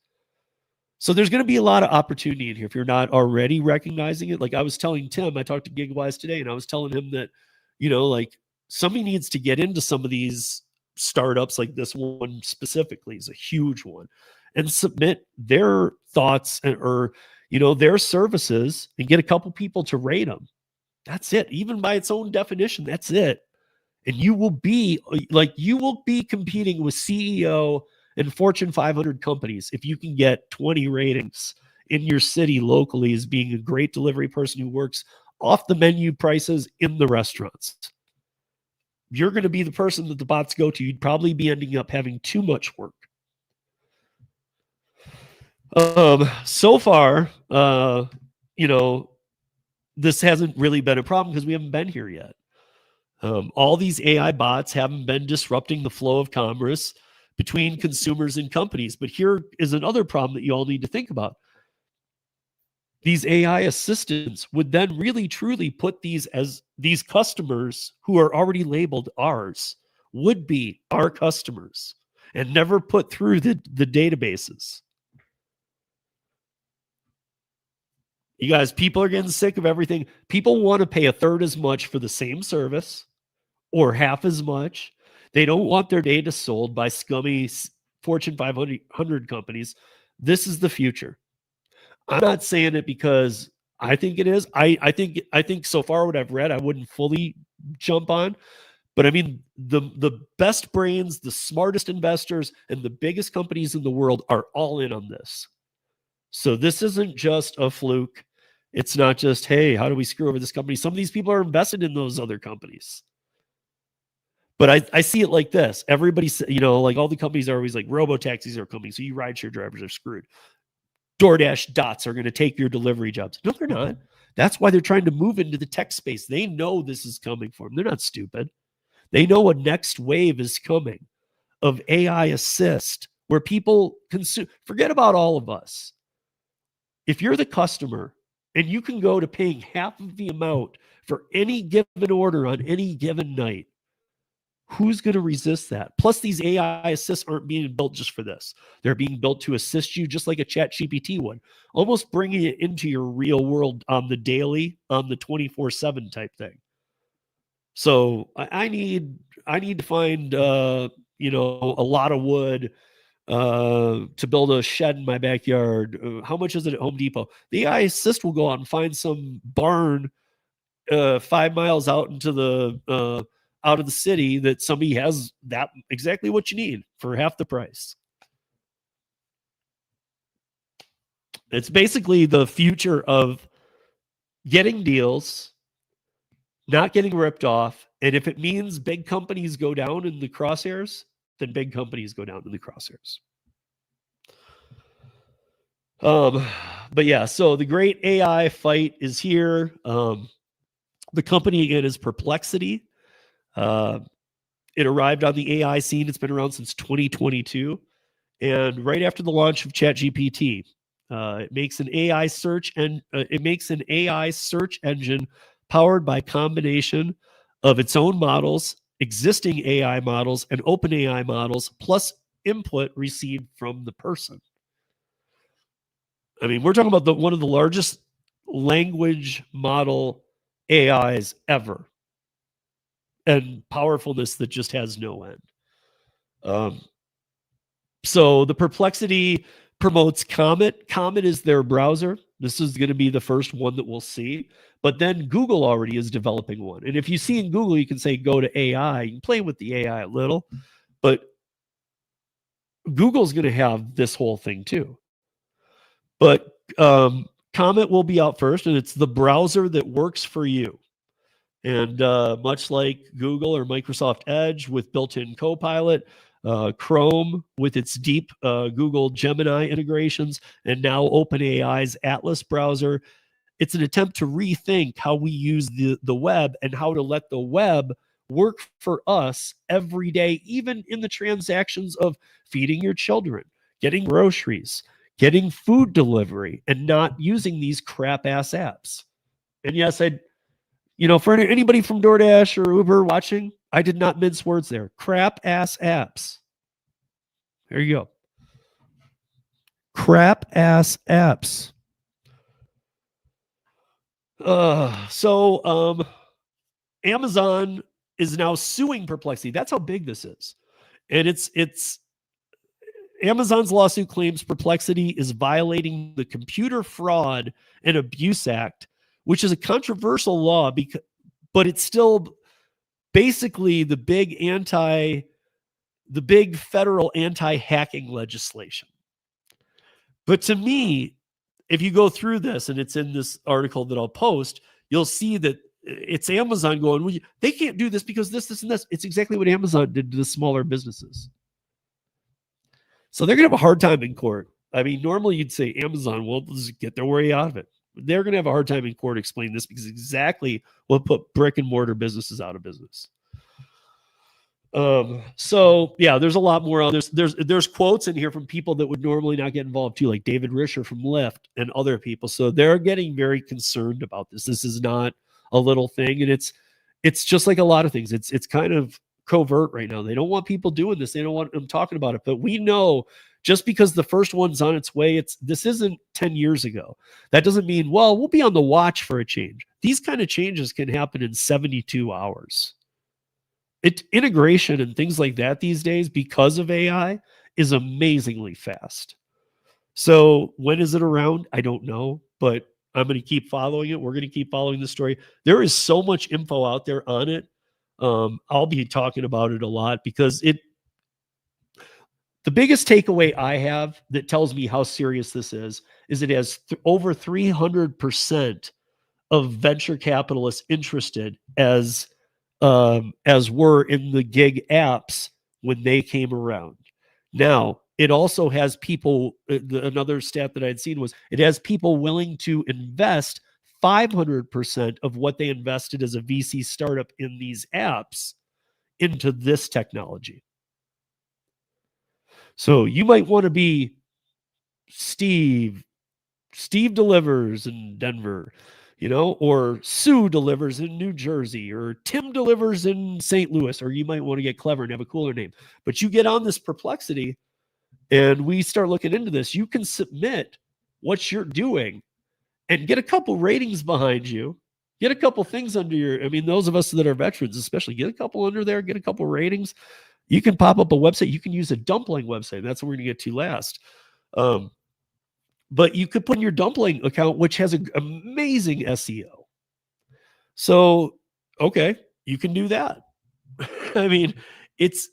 So there's going to be a lot of opportunity in here if you're not already recognizing it. Like I was telling Tim, I talked to GigWise today, and I was telling him that, somebody needs to get into some of these startups, like this one specifically is a huge one, and submit their thoughts or their services and get a couple people to rate them. That's it. Even by its own definition, that's it. And you will be competing with CEO and Fortune 500 companies if you can get 20 ratings in your city locally as being a great delivery person who works off the menu prices in the restaurants. You're going to be the person that the bots go to. You'd probably be ending up having too much work. So far, this hasn't really been a problem because we haven't been here yet. All these AI bots haven't been disrupting the flow of commerce between consumers and companies. But here is another problem that you all need to think about. These AI assistants would then really truly put these as these customers who are already labeled ours would be our customers and never put through the databases. You guys, people are getting sick of everything. People want to pay a third as much for the same service or half as much. They don't want their data sold by scummy Fortune 500 companies. This is the future. I'm not saying it because I think it is. I think so far what I've read, I wouldn't fully jump on. But I mean, the best brains, the smartest investors, and the biggest companies in the world are all in on this. So this isn't just a fluke. It's not just, hey, how do we screw over this company? Some of these people are invested in those other companies. But I see it like this. Everybody, like all the companies are always like, robo-taxis are coming, so you rideshare drivers are screwed. DoorDash dots are going to take your delivery jobs. No, they're not. That's why they're trying to move into the tech space. They know this is coming for them. They're not stupid. They know a next wave is coming of AI assist where people consume. Forget about all of us. If you're the customer and you can go to paying half of the amount for any given order on any given night, who's going to resist that? Plus, these AI assists aren't being built just for this. They're being built to assist you just like a ChatGPT would, almost bringing it into your real world on the daily, on the 24/7 type thing. So I need to find, a lot of wood to build a shed in my backyard. How much is it at Home Depot? The AI assist will go out and find some barn 5 miles out into the out of the city that somebody has that exactly what you need for half the price. It's basically the future of getting deals, not getting ripped off. And if it means big companies go down in the crosshairs, then big companies go down in the crosshairs. But yeah, so the great AI fight is here. The company again is Perplexity. It arrived on the AI scene. It's been around since 2022. And right after the launch of ChatGPT, it makes an AI search engine powered by a combination of its own models, existing AI models, and open AI models, plus input received from the person. I mean, we're talking about one of the largest language model AIs ever, and powerfulness that just has no end. So the Perplexity promotes Comet. Comet is their browser. This is going to be the first one that we'll see. But then Google already is developing one. And if you see in Google, you can say, go to AI. You can play with the AI a little. But Google's going to have this whole thing too. But Comet will be out first, and it's the browser that works for you. And much like Google or Microsoft Edge with built-in Copilot, Chrome with its deep Google Gemini integrations, and now OpenAI's Atlas browser, it's an attempt to rethink how we use the web and how to let the web work for us every day, even in the transactions of feeding your children, getting groceries, getting food delivery, and not using these crap-ass apps. And yes, for anybody from DoorDash or Uber watching, I did not mince words there. Crap-ass apps. There you go. Crap-ass apps. So Amazon is now suing Perplexity. That's how big this is. And it's Amazon's lawsuit claims Perplexity is violating the Computer Fraud and Abuse Act, which is a controversial law, but it's still basically the big federal anti-hacking legislation. But to me, if you go through this, and it's in this article that I'll post, you'll see that it's Amazon going, well, they can't do this because this, and this. It's exactly what Amazon did to the smaller businesses. So they're going to have a hard time in court. I mean, normally you'd say Amazon will just get their way out of it. They're going to have a hard time in court explaining this because it's exactly what put brick and mortar businesses out of business. So yeah, there's a lot more. There's quotes in here from people that would normally not get involved too, like David Risher from Lyft and other people. So they're getting very concerned about this. This is not a little thing, and it's just like a lot of things. It's kind of covert right now. They don't want people doing this. They don't want them talking about it. But we know just because the first one's on its way, this isn't 10 years ago. That doesn't mean, well, we'll be on the watch for a change. These kind of changes can happen in 72 hours. Integration and things like that these days, because of AI, is amazingly fast. So when is it around? I don't know, but I'm going to keep following it. We're going to keep following the story. There is so much info out there on it. I'll be talking about it a lot because the biggest takeaway I have that tells me how serious this is it has over 300% of venture capitalists interested as were in the gig apps when they came around. Now, it also has people, another stat that I'd seen was it has people willing to invest 500% of what they invested as a VC startup in these apps into this technology. So you might want to be Steve delivers in Denver, or Sue delivers in New Jersey, or Tim delivers in St. Louis, or you might want to get clever and have a cooler name. But you get on this Perplexity and we start looking into this. You can submit what you're doing and get a couple ratings behind you, get a couple things under those of us that are veterans, especially, get a couple under there, get a couple ratings. You can pop up a website. You can use a Dumpling website. That's what we're going to get to last. But you could put in your Dumpling account, which has an amazing SEO. So, okay, you can do that. I mean, it's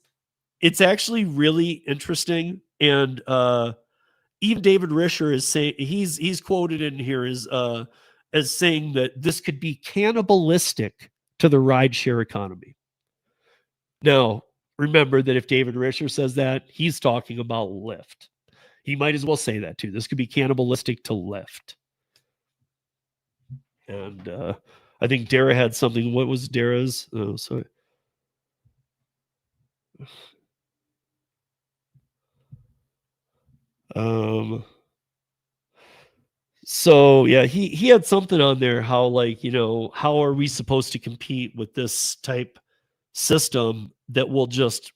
actually really interesting. And even David Risher is saying, he's quoted in here as saying that this could be cannibalistic to the rideshare economy. Now, remember that if David Risher says that, he's talking about Lyft. He might as well say that too. This could be cannibalistic to Lyft. And I think Dara had something. What was Dara's? Oh, sorry. So yeah, he had something on there. How how are we supposed to compete with this type system that will just,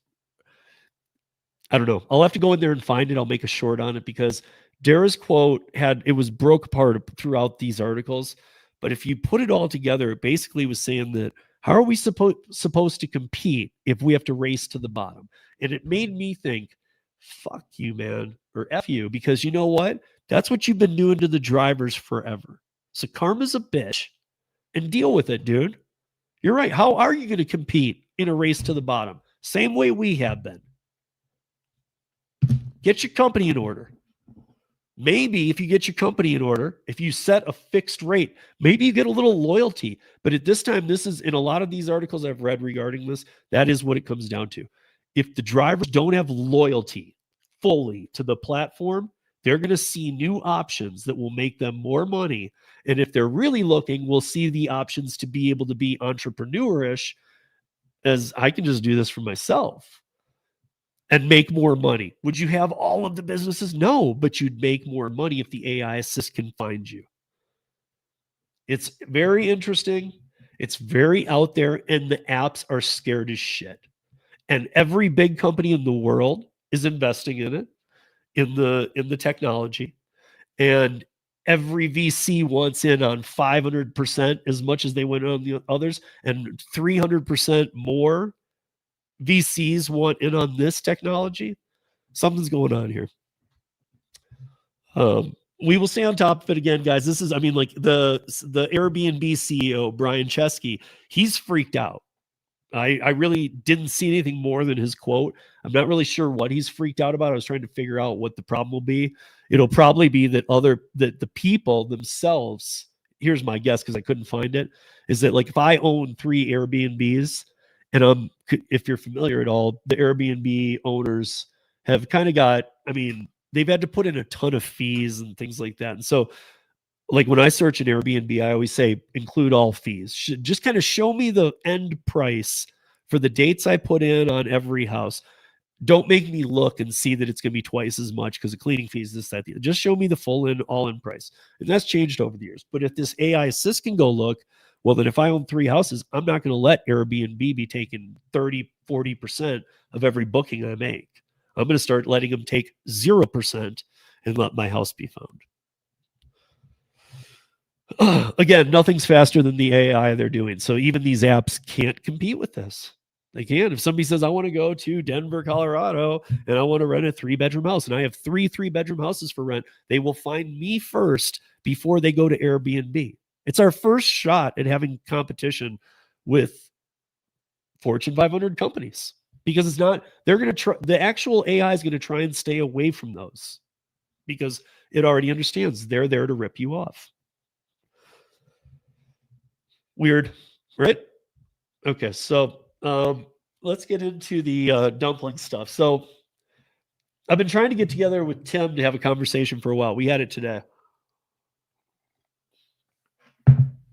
I don't know. I'll have to go in there and find it. I'll make a short on it because Dara's quote was broke apart throughout these articles. But if you put it all together, it basically was saying that how are we supposed to compete if we have to race to the bottom? And it made me think, fuck you, man, or F you, because you know what? That's what you've been doing to the drivers forever. So karma's a bitch and deal with it, dude. You're right. How are you going to compete in a race to the bottom? Same way we have been. Get your company in order. Maybe if you get your company in order, if you set a fixed rate, maybe you get a little loyalty. But at this time, this is in a lot of these articles I've read regarding this, that is what it comes down to. If the drivers don't have loyalty fully to the platform, they're going to see new options that will make them more money. And if they're really looking, we'll see the options to be able to be entrepreneurish, as I can just do this for myself and make more money. Would you have all of the businesses? No, but you'd make more money if the AI assist can find you. It's very interesting. It's very out there, and the apps are scared as shit. And every big company in the world is investing in it, in the technology. And every VC wants in on 500% as much as they went on the others, and 300% more VCs want in on this technology. Something's going on here. We will stay on top of it again, guys. This is, like the Airbnb CEO, Brian Chesky, he's freaked out. I really didn't see anything more than his quote. I'm not really sure what he's freaked out about. I was trying to figure out what the problem will be. It'll probably be that the people themselves, here's my guess because I couldn't find it, is that like if I own 3 Airbnbs, and if you're familiar at all, the Airbnb owners have kind of got, they've had to put in a ton of fees and things like that. And so like when I search an Airbnb, I always say include all fees. Just kind of show me the end price for the dates I put in on every house. Don't make me look and see that it's going to be twice as much because the cleaning fees, this, that, the other. Just show me the full all-in price. And that's changed over the years. But if this AI assist can go look, well, then if I own 3 houses, I'm not going to let Airbnb be taking 30, 40% of every booking I make. I'm going to start letting them take 0% and let my house be found. Again, nothing's faster than the AI they're doing. So even these apps can't compete with this. They can. If somebody says, I want to go to Denver, Colorado, and I want to rent a 3-bedroom house, and I have 3 3-bedroom houses for rent, they will find me first before they go to Airbnb. It's our first shot at having competition with Fortune 500 companies because it's not, they're going to try, the actual AI is going to try and stay away from those because it already understands they're there to rip you off. Weird, right? Okay, so let's get into the dumpling stuff. So I've been trying to get together with Tim to have a conversation for a while. We had it today.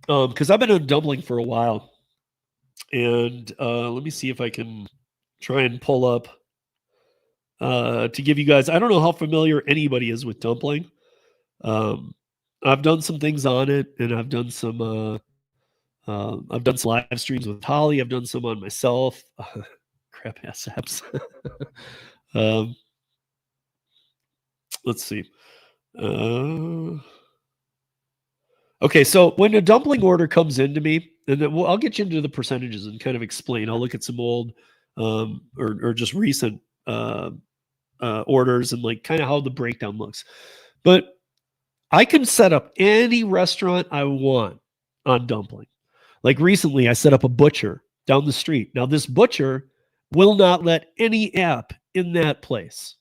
Because I've been on dumpling for a while. And let me see if I can try and pull up to give you guys, I don't know how familiar anybody is with dumpling. I've done some things on it, and I've done some live streams with Holly. I've done some on myself. Crap ass apps. Let's see. Okay, so when a dumpling order comes into me, and then I'll get you into the percentages and kind of explain. I'll look at some old or just recent orders and like kind of how the breakdown looks. But I can set up any restaurant I want on dumpling. Like recently, I set up a butcher down the street. Now, this butcher will not let any app in that place.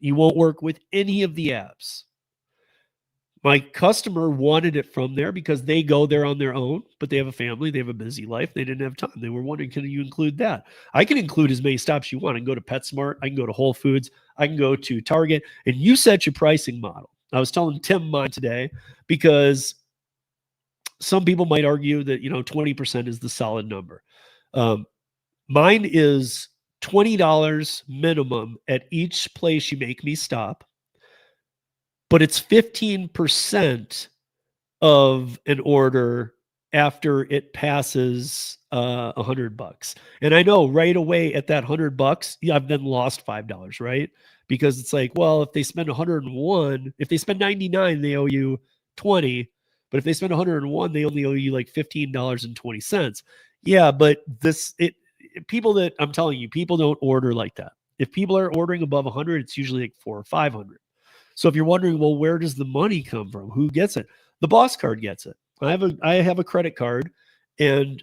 You won't work with any of the apps. My customer wanted it from there because they go there on their own, but they have a family, they have a busy life, they didn't have time. They were wondering, can you include that? I can include as many stops you want. I can go to PetSmart, I can go to Whole Foods, I can go to Target, and you set your pricing model. I was telling Tim mine today because some people might argue that 20% is the solid number. Mine is $20 minimum at each place you make me stop, but it's 15% of an order after it passes $100. And I know right away at that $100, I've then lost $5, right? Because it's like, well, if they spend 101, if they spend 99, they owe you 20. But if they spend 101, they only owe you like $15.20. Yeah, but people that I'm telling you, people don't order like that. If people are ordering above 100, it's usually like 400 or 500. So if you're wondering, well, where does the money come from? Who gets it? The boss card gets it. I have a credit card, and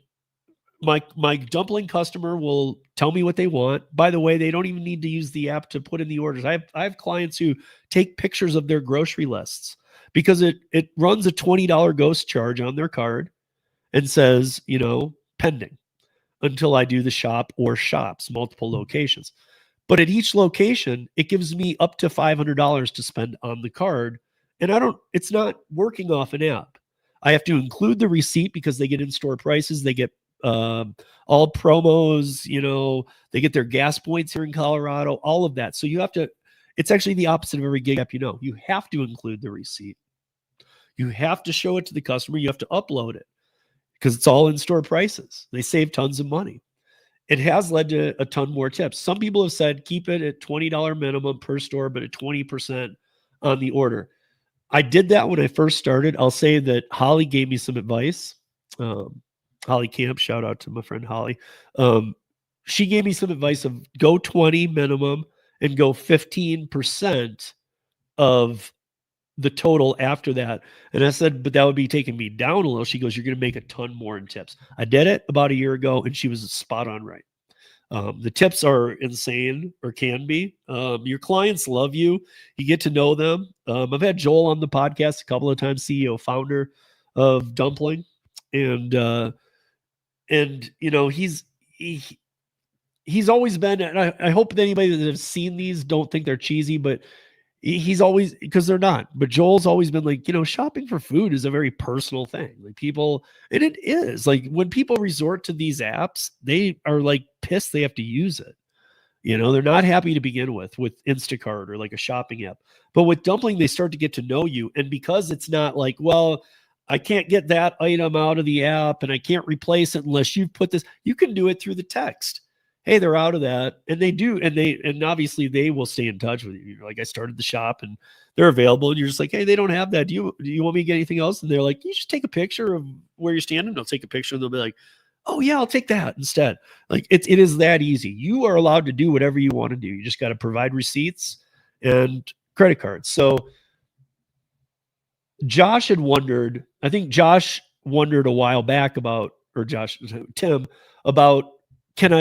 my dumpling customer will tell me what they want. By the way, they don't even need to use the app to put in the orders. I have clients who take pictures of their grocery lists because it runs a $20 ghost charge on their card and says, pending until I do the shop or shops, multiple locations. But at each location, it gives me up to $500 to spend on the card. And it's not working off an app. I have to include the receipt because they get in-store prices. They get all promos, they get their gas points here in Colorado, all of that. So it's actually the opposite of every gig app. You have to include the receipt. You have to show it to the customer. You have to upload it because it's all in-store prices. They save tons of money. It has led to a ton more tips. Some people have said keep it at $20 minimum per store, but at 20% on the order. I did that when I first started. I'll say that Holly gave me some advice. Holly Camp, shout out to my friend Holly. She gave me some advice of go 20 minimum and go 15% of the total after that. And I said, but that would be taking me down a little. She goes, you're going to make a ton more in tips. I did it about a year ago, and she was spot on right. The tips are insane, or can be. Your clients love you. You get to know them. I've had Joel on the podcast a couple of times, CEO, founder of Dumpling. And he's always been, and I hope that anybody that has seen these don't think they're cheesy, but He's always, because they're not, but Joel's always been like, shopping for food is a very personal thing. Like people, and it is like when people resort to these apps, they are like pissed they have to use it. They're not happy to begin with Instacart or like a shopping app. But with Dumpling, they start to get to know you. And because it's not like, well, I can't get that item out of the app and I can't replace it unless you've put this, you can do it through the text. Hey, they're out of that. And they do. And obviously they will stay in touch with you. Like, I started the shop and they're available. And you're just like, hey, they don't have that. Do you want me to get anything else? And they're like, you just take a picture of where you're standing. They'll take a picture and they'll be like, oh yeah, I'll take that instead. Like it is that easy. You are allowed to do whatever you want to do. You just got to provide receipts and credit cards. So Josh had wondered, I think Josh wondered a while back about, or Tim, about could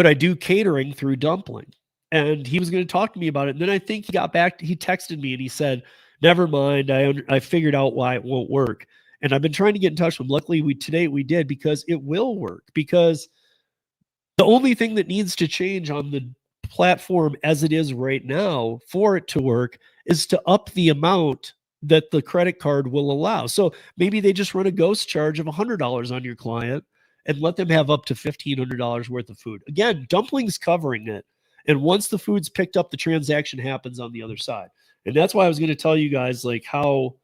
I do catering through Dumpling? And he was going to talk to me about it. And then I think he texted me and he said, never mind. I figured out why it won't work. And I've been trying to get in touch with him. Luckily, today we did, because it will work. Because the only thing that needs to change on the platform as it is right now for it to work is to up the amount that the credit card will allow. So maybe they just run a ghost charge of $100 on your client and let them have up to $1,500 worth of food. Again, Dumpling's covering it. And once the food's picked up, the transaction happens on the other side. And that's why I was going to tell you guys like how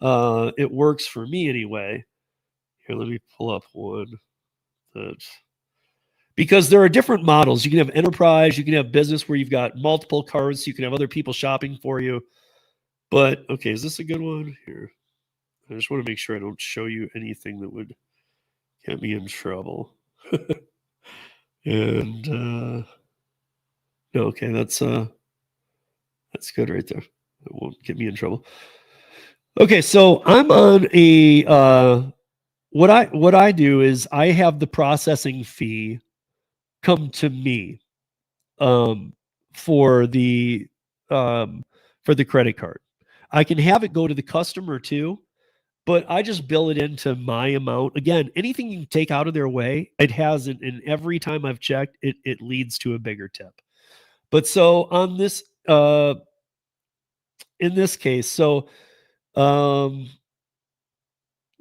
it works for me anyway. Here, let me pull up one. Because there are different models. You can have enterprise, you can have business where you've got multiple cards, you can have other people shopping for you. But okay, is this a good one? Here, I just want to make sure I don't show you anything that would get me in trouble. And no, okay, that's good right there. It won't get me in trouble. Okay, so I'm on a what I do is I have the processing fee come to me for the credit card. I can have it go to the customer too, but I just bill it into my amount. Again, anything you can take out of their way, it hasn't, and every time I've checked, it leads to a bigger tip. But so on this in this case, so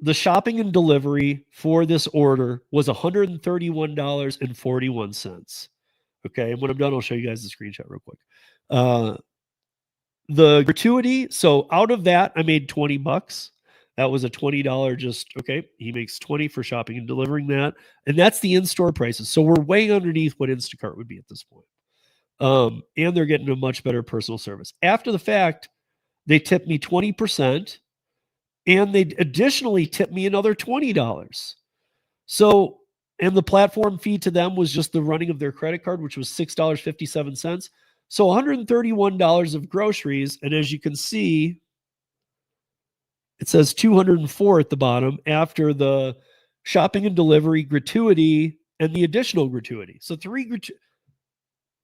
the shopping and delivery for this order was $131.41. Okay, and when I'm done, I'll show you guys the screenshot real quick. The gratuity, so out of that, I made $20. That was a $20 just, okay, he makes 20 for shopping and delivering that. And that's the in-store prices. So we're way underneath what Instacart would be at this point. And they're getting a much better personal service. After the fact, they tipped me 20%. And they additionally tipped me another $20. So, and the platform fee to them was just the running of their credit card, which was $6.57. So $131 of groceries. And as you can see, it says $204 at the bottom after the shopping and delivery gratuity and the additional gratuity. So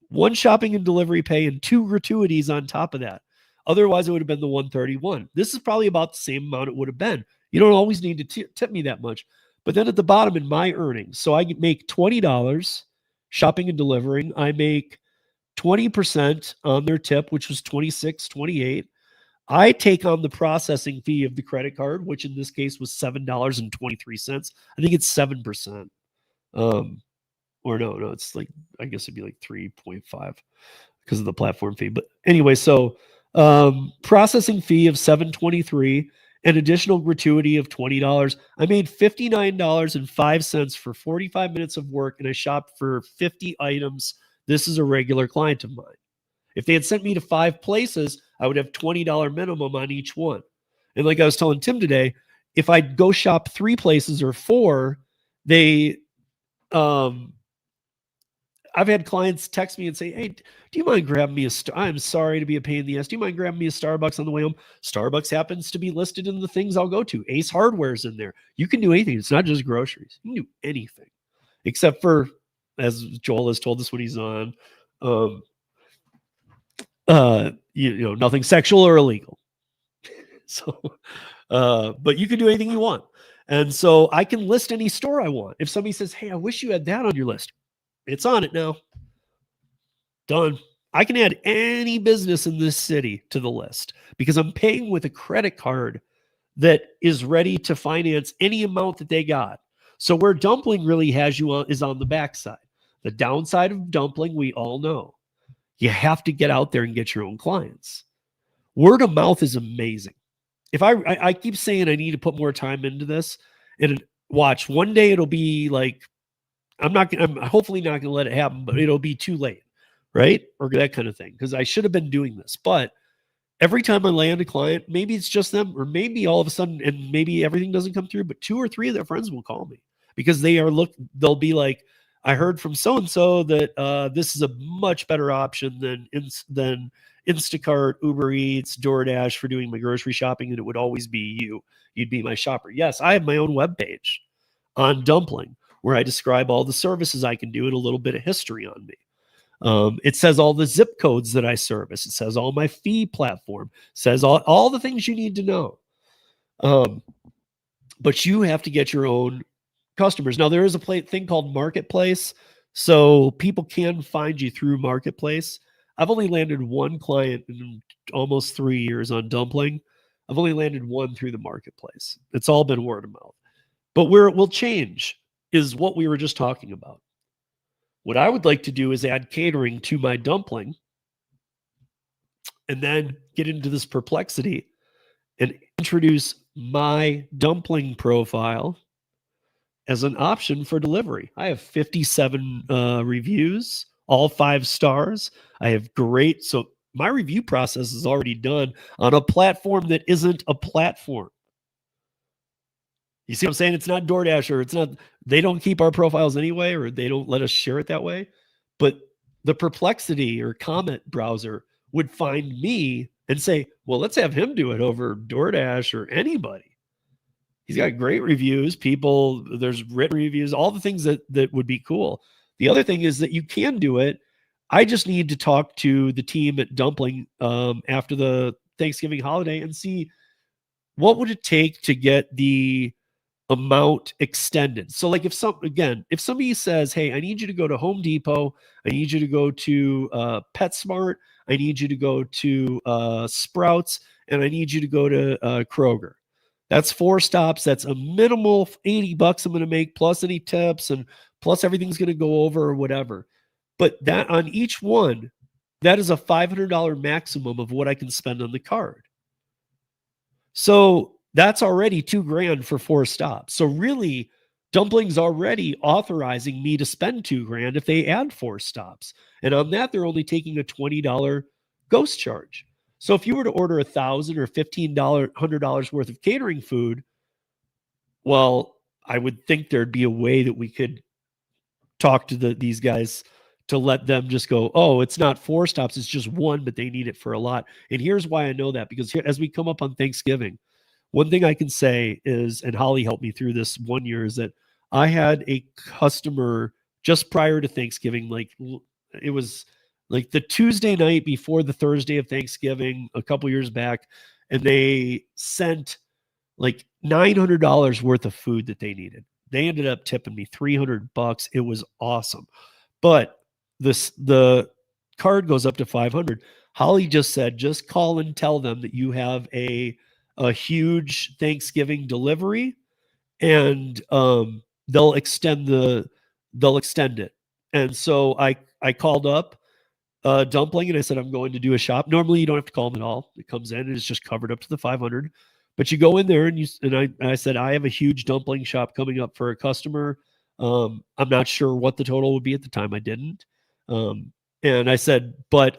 one shopping and delivery pay and two gratuities on top of that. Otherwise, it would have been the $131. This is probably about the same amount it would have been. You don't always need to tip me that much. But then at the bottom in my earnings, so I make $20 shopping and delivering. I make 20% on their tip, which was $26, $28. I take on the processing fee of the credit card, which in this case was $7.23. I think it's 7%. Or no, it's like, I guess it'd be like 3.5 because of the platform fee. But anyway, so processing fee of $7.23 and additional gratuity of $20. I made $59.05 for 45 minutes of work, and I shopped for 50 items. This is a regular client of mine. If they had sent me to 5 places, I would have $20 minimum on each one. And like I was telling Tim today, if I go shop 3 places or 4, they I've had clients text me and say, hey, do you mind grabbing me I'm sorry to be a pain in the ass. Do you mind grabbing me a Starbucks on the way home? Starbucks happens to be listed in the things I'll go to. Ace Hardware's in there. You can do anything. It's not just groceries. You can do anything except for, as Joel has told us when he's on, nothing sexual or illegal. So, but you can do anything you want. And so I can list any store I want. If somebody says, hey, I wish you had that on your list, it's on it now. Done. I can add any business in this city to the list because I'm paying with a credit card that is ready to finance any amount that they got. So where Dumpling really has you on is on the backside. The downside of Dumpling, we all know. You have to get out there and get your own clients. Word of mouth is amazing. If I keep saying I need to put more time into this, and watch, one day it'll be like, I'm hopefully not gonna let it happen, but it'll be too late, right? Or that kind of thing. Because I should have been doing this. But every time I land a client, maybe it's just them, or maybe all of a sudden, and maybe everything doesn't come through, but 2 or 3 of their friends will call me because they'll be like, I heard from so-and-so that this is a much better option than Instacart, Uber Eats, DoorDash for doing my grocery shopping, and it would always be you. You'd be my shopper. Yes, I have my own webpage on Dumpling where I describe all the services I can do and a little bit of history on me. It says all the zip codes that I service. It says all my fee platform. It says all the things you need to know. But you have to get your own customers. Now, there is a thing called Marketplace, so people can find you through Marketplace. I've only landed one client in almost 3 years on Dumpling. I've only landed one through the Marketplace. It's all been word of mouth. But where it will change is what we were just talking about. What I would like to do is add catering to my Dumpling and then get into this perplexity and introduce my Dumpling profile as an option for delivery. I have 57 reviews, all 5 stars. I have so my review process is already done on a platform that isn't a platform. You see what I'm saying? It's not DoorDash, or it's not, they don't keep our profiles anyway, or they don't let us share it that way. But the Perplexity or Comet browser would find me and say, well, let's have him do it over DoorDash or anybody. He's got great reviews, there's written reviews, all the things that would be cool. The other thing is that you can do it. I just need to talk to the team at Dumpling after the Thanksgiving holiday and see what would it take to get the amount extended. So like if somebody says, hey, I need you to go to Home Depot, I need you to go to PetSmart, I need you to go to Sprouts, and I need you to go to Kroger. That's 4 stops. That's a minimal $80 I'm going to make, plus any tips, and plus everything's going to go over or whatever. But that on each one, that is a $500 maximum of what I can spend on the card. So that's already $2,000 for 4 stops. So really, Dumpling's already authorizing me to spend $2,000 if they add 4 stops. And on that, they're only taking a $20 ghost charge. So if you were to order $1,000 or $1,500 worth of catering food, well, I would think there'd be a way that we could talk to these guys to let them just go, oh, it's not 4 stops, it's just 1, but they need it for a lot. And here's why I know that, because as we come up on Thanksgiving, one thing I can say is, and Holly helped me through this one year, is that I had a customer just prior to Thanksgiving, like it was like the Tuesday night before the Thursday of Thanksgiving a couple years back, and they sent like $900 worth of food that they needed. They ended up tipping me $300. It was awesome. But the card goes up to $500. Holly just said, just call and tell them that you have a huge Thanksgiving delivery, and they'll extend it. And so I called up Dumpling and I said, I'm going to do a shop. Normally you don't have to call them at all. It comes in and it's just covered up to the 500. But you go in there and I said, I have a huge Dumpling shop coming up for a customer. I'm not sure what the total would be at the time. I didn't. And I said, but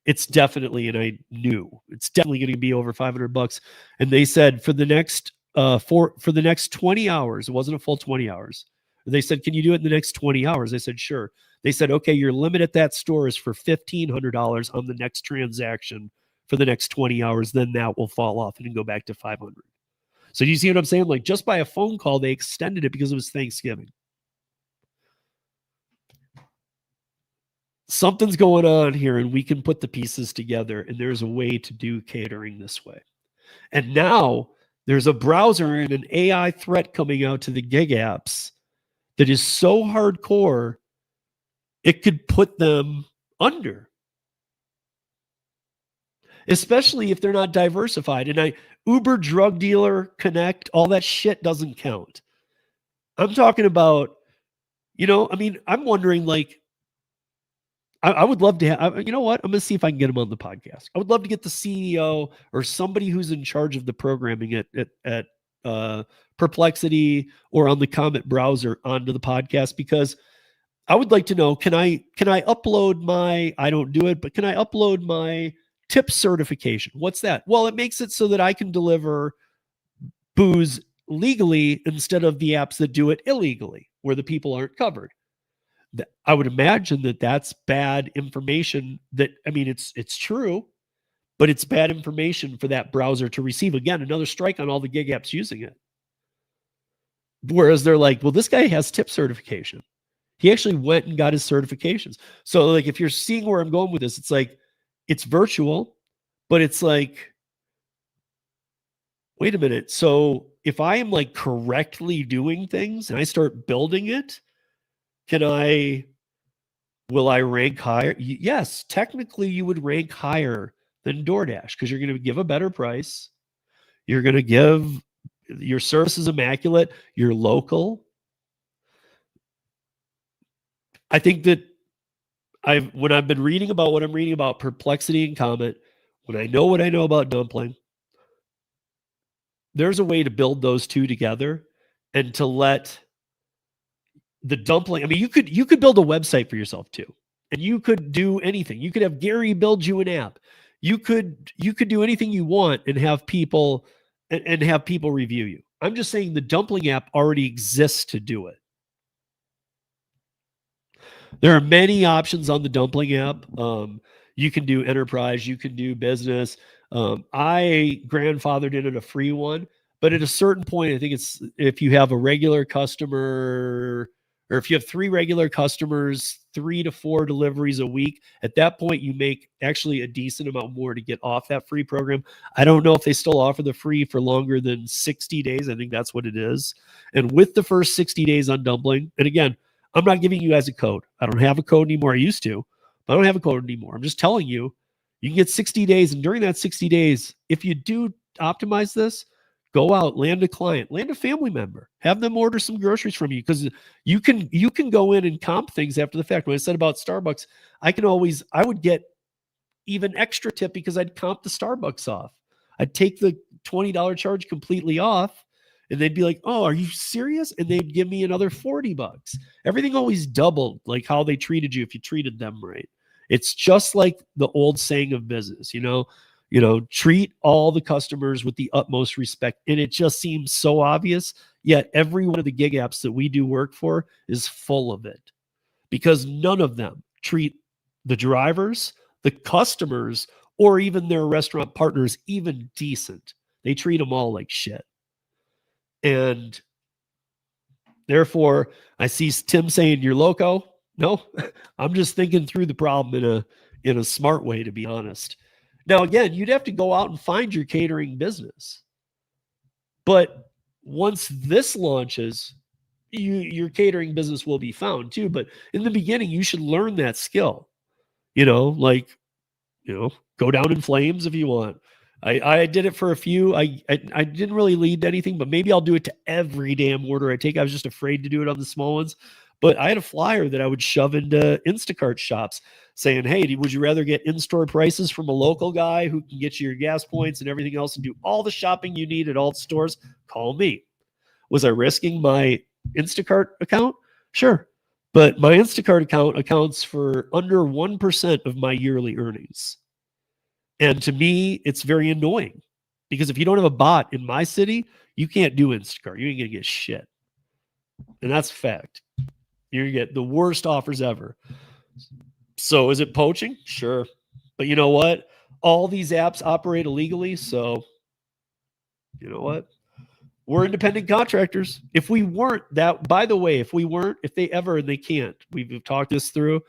it's definitely, and I knew it's definitely going to be over $500. And they said for the next for the next 20 hours, it wasn't a full 20 hours. They said, can you do it in the next 20 hours? I said, sure. They said, okay, your limit at that store is for $1,500 on the next transaction for the next 20 hours. Then that will fall off and go back to 500. So do you see what I'm saying? Like just by a phone call, they extended it because it was Thanksgiving. Something's going on here, and we can put the pieces together, and there's a way to do catering this way. And now there's a browser and an AI threat coming out to the gig apps that is so hardcore, it could put them under. especially if they're not diversified. And Uber, drug dealer, Connect, all that shit doesn't count. I'm talking about, I'm wondering, like, I would love to have, you know what? I'm going to see if I can get him on the podcast. I would love to get the CEO or somebody who's in charge of the programming at Perplexity or on the Comet browser onto the podcast, because I would like to know, can I upload my, I don't do it, but can I upload my tip certification? What's that? Well, it makes it so that I can deliver booze legally instead of the apps that do it illegally, where the people aren't covered. I would imagine that that's bad information. It's true, but it's bad information for that browser to receive. Again, another strike on all the gig apps using it. Whereas they're like, well, this guy has tip certification. He actually went and got his certifications. So, like, if you're seeing where I'm going with this, it's like, it's virtual, but it's like, wait a minute. So if I am like correctly doing things and I start building it, will I rank higher? Yes, technically you would rank higher than DoorDash because you're going to give a better price. You're going to give, your service is immaculate. You're local. I think that when I've been reading about what I'm reading about Perplexity and Comet, when I know what I know about Dumpling, there's a way to build those two together and to let the Dumpling, you could build a website for yourself too. And you could do anything. You could have Gary build you an app. You could do anything you want and have people review you. I'm just saying the Dumpling app already exists to do it. There are many options on the Dumpling app. You can do enterprise, you can do business. I grandfathered in a free one, but at a certain point, I think it's if you have a regular customer, or if you have 3 regular customers, 3 to 4 deliveries a week, at that point, you make actually a decent amount more to get off that free program. I don't know if they still offer the free for longer than 60 days. I think that's what it is. And with the first 60 days on Dumpling, and again, I'm not giving you guys a code. I don't have a code anymore. I used to, but I don't have a code anymore. I'm just telling you, you can get 60 days. And during that 60 days, if you do optimize this, go out, land a client, land a family member, have them order some groceries from you, because you can go in and comp things after the fact. When I said about Starbucks, I would get even extra tip because I'd comp the Starbucks off. I'd take the $20 charge completely off. And they'd be like, oh, are you serious? And they'd give me another $40. Everything always doubled, like how they treated you if you treated them right. It's just like the old saying of business, treat all the customers with the utmost respect. And it just seems so obvious, yet every one of the gig apps that we do work for is full of it, because none of them treat the drivers, the customers, or even their restaurant partners even decent. They treat them all like shit. And therefore, I see Tim saying you're loco. No, I'm just thinking through the problem in a smart way, to be honest. Now, again, you'd have to go out and find your catering business. But once this launches, your catering business will be found too. But in the beginning, you should learn that skill. Go down in flames if you want. I did it for a few. I didn't really lead to anything, but maybe I'll do it to every damn order I take. I was just afraid to do it on the small ones. But I had a flyer that I would shove into Instacart shops saying, hey, would you rather get in-store prices from a local guy who can get you your gas points and everything else and do all the shopping you need at all the stores? Call me. Was I risking my Instacart account? Sure. But my Instacart account accounts for under 1% of my yearly earnings. And to me, it's very annoying, because if you don't have a bot in my city, you can't do Instacart. You ain't going to get shit. And that's a fact. You're going to get the worst offers ever. So is it poaching? Sure. But you know what? All these apps operate illegally. So you know what? We're independent contractors. If we weren't that, by the way, if they ever, and they can't, we've talked this through,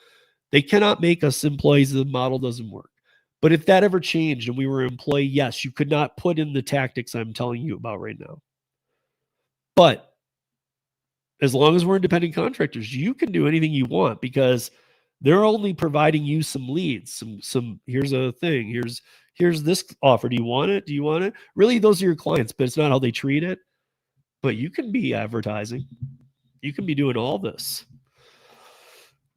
they cannot make us employees. The model doesn't work. But if that ever changed and we were an employee, yes, you could not put in the tactics I'm telling you about right now. But as long as we're independent contractors, you can do anything you want, because They're only providing you some leads, some here's a thing, here's this offer. Do you want it? Do you want it? Really, those are your clients, but it's not how they treat it. But you can be advertising. You can be doing all this.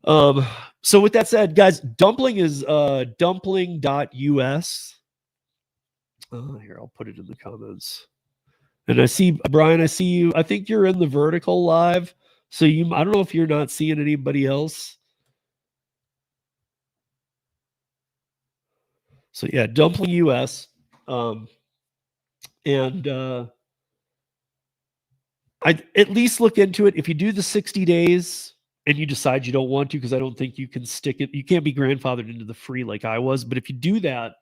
So with that said, guys, Dumpling is dumpling.us. Here, I'll put it in the comments. And I see, Brian, I see you. I think you're in the vertical live. So I don't know if you're not seeing anybody else. So yeah, Dumpling US. I'd at least look into it. If you do the 60 days and you decide you don't want to, because I don't think you can stick it, you can't be grandfathered into the free like I was. But if you do that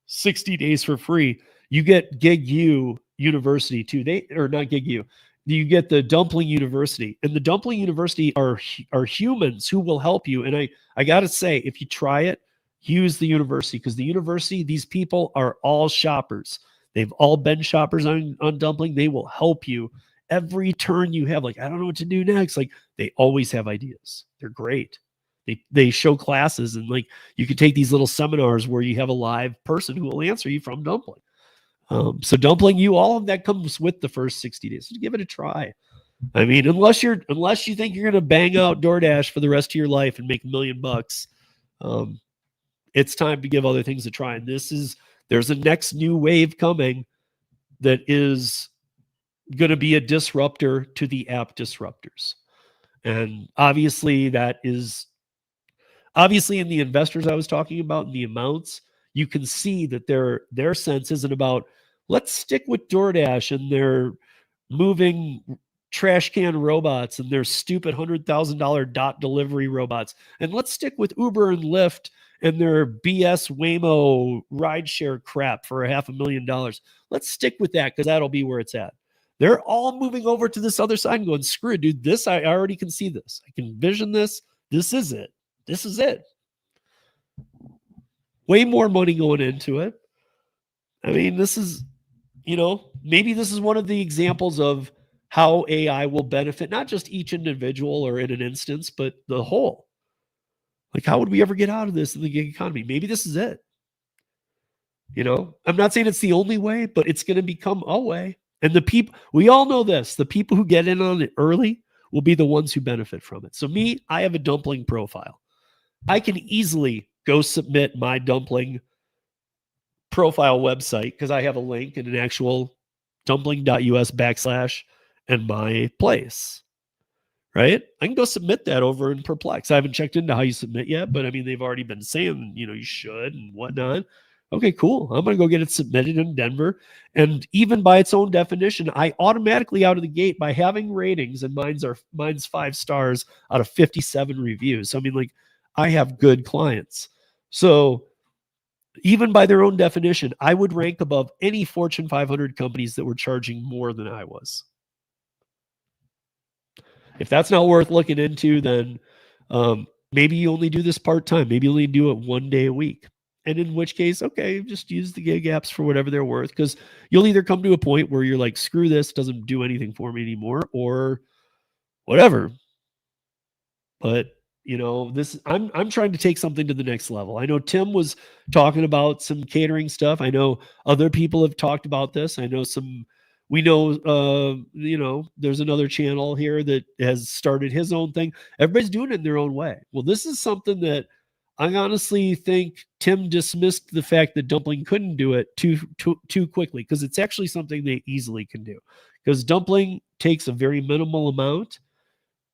60 days for free, you get Gig U University too. Or not Gig U. You get the Dumpling University, and the Dumpling University are humans who will help you. And I got to say, if you try it, use the university, because the university, these people are all shoppers. They've all been shoppers on Dumpling. They will help you every turn you have. Like, I don't know what to do next. Like, they always have ideas. They're great. They show classes, and like you could take these little seminars where you have a live person who will answer you from Dumpling. So Dumpling, all of that comes with the first 60 days. So give it a try. I mean, unless you think you're going to bang out DoorDash for the rest of your life and make $1 million, it's time to give other things a try. And there's a next new wave coming that is going to be a disruptor to the app disruptors. And obviously in the investors I was talking about, and the amounts, you can see that their sense isn't about, let's stick with DoorDash and their moving trash can robots and their stupid $100,000 dot delivery robots. And let's stick with Uber and Lyft and their BS Waymo rideshare crap for $500,000. Let's stick with that, because that'll be where it's at. They're all moving over to this other side and going, screw it, dude. This, I already can see this. I can vision this. This is it. This is it. Way more money going into it. I mean, this is, maybe this is one of the examples of how AI will benefit not just each individual or in an instance, but the whole. Like, how would we ever get out of this in the gig economy? Maybe this is it. I'm not saying it's the only way, but it's going to become a way. And the people, we all know this, the people who get in on it early will be the ones who benefit from it. So I have a Dumpling profile. I can easily go submit my Dumpling profile website, because I have a link in an actual dumpling.us / and my place, right? I can go submit that over in Perplex. I haven't checked into how you submit yet, but I mean, they've already been saying, you should and whatnot. Okay, cool. I'm going to go get it submitted in Denver. And even by its own definition, I automatically out of the gate, by having ratings, and mine's 5 stars out of 57 reviews. So I mean, like, I have good clients. So even by their own definition, I would rank above any Fortune 500 companies that were charging more than I was. If that's not worth looking into, then maybe you only do this part-time. Maybe you only do it 1 day a week. And in which case, okay, just use the gig apps for whatever they're worth, because you'll either come to a point where you're like, screw this, doesn't do anything for me anymore, or whatever. But I'm trying to take something to the next level. I know Tim was talking about some catering stuff. I know other people have talked about this. I know there's another channel here that has started his own thing. Everybody's doing it in their own way. Well, this is something that I honestly think Tim dismissed the fact that Dumpling couldn't do it too quickly, because it's actually something they easily can do. Because Dumpling takes a very minimal amount,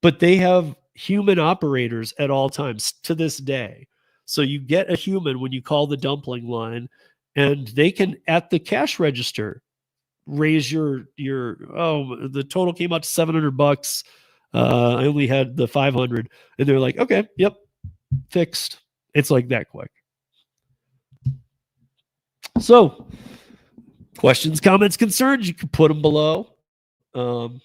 but they have human operators at all times to this day. So you get a human when you call the Dumpling line, and they can, at the cash register, raise the total came out to $700. I only had the 500, and they're like, okay, yep, fixed. It's like that quick. So questions, comments, concerns, you can put them below. And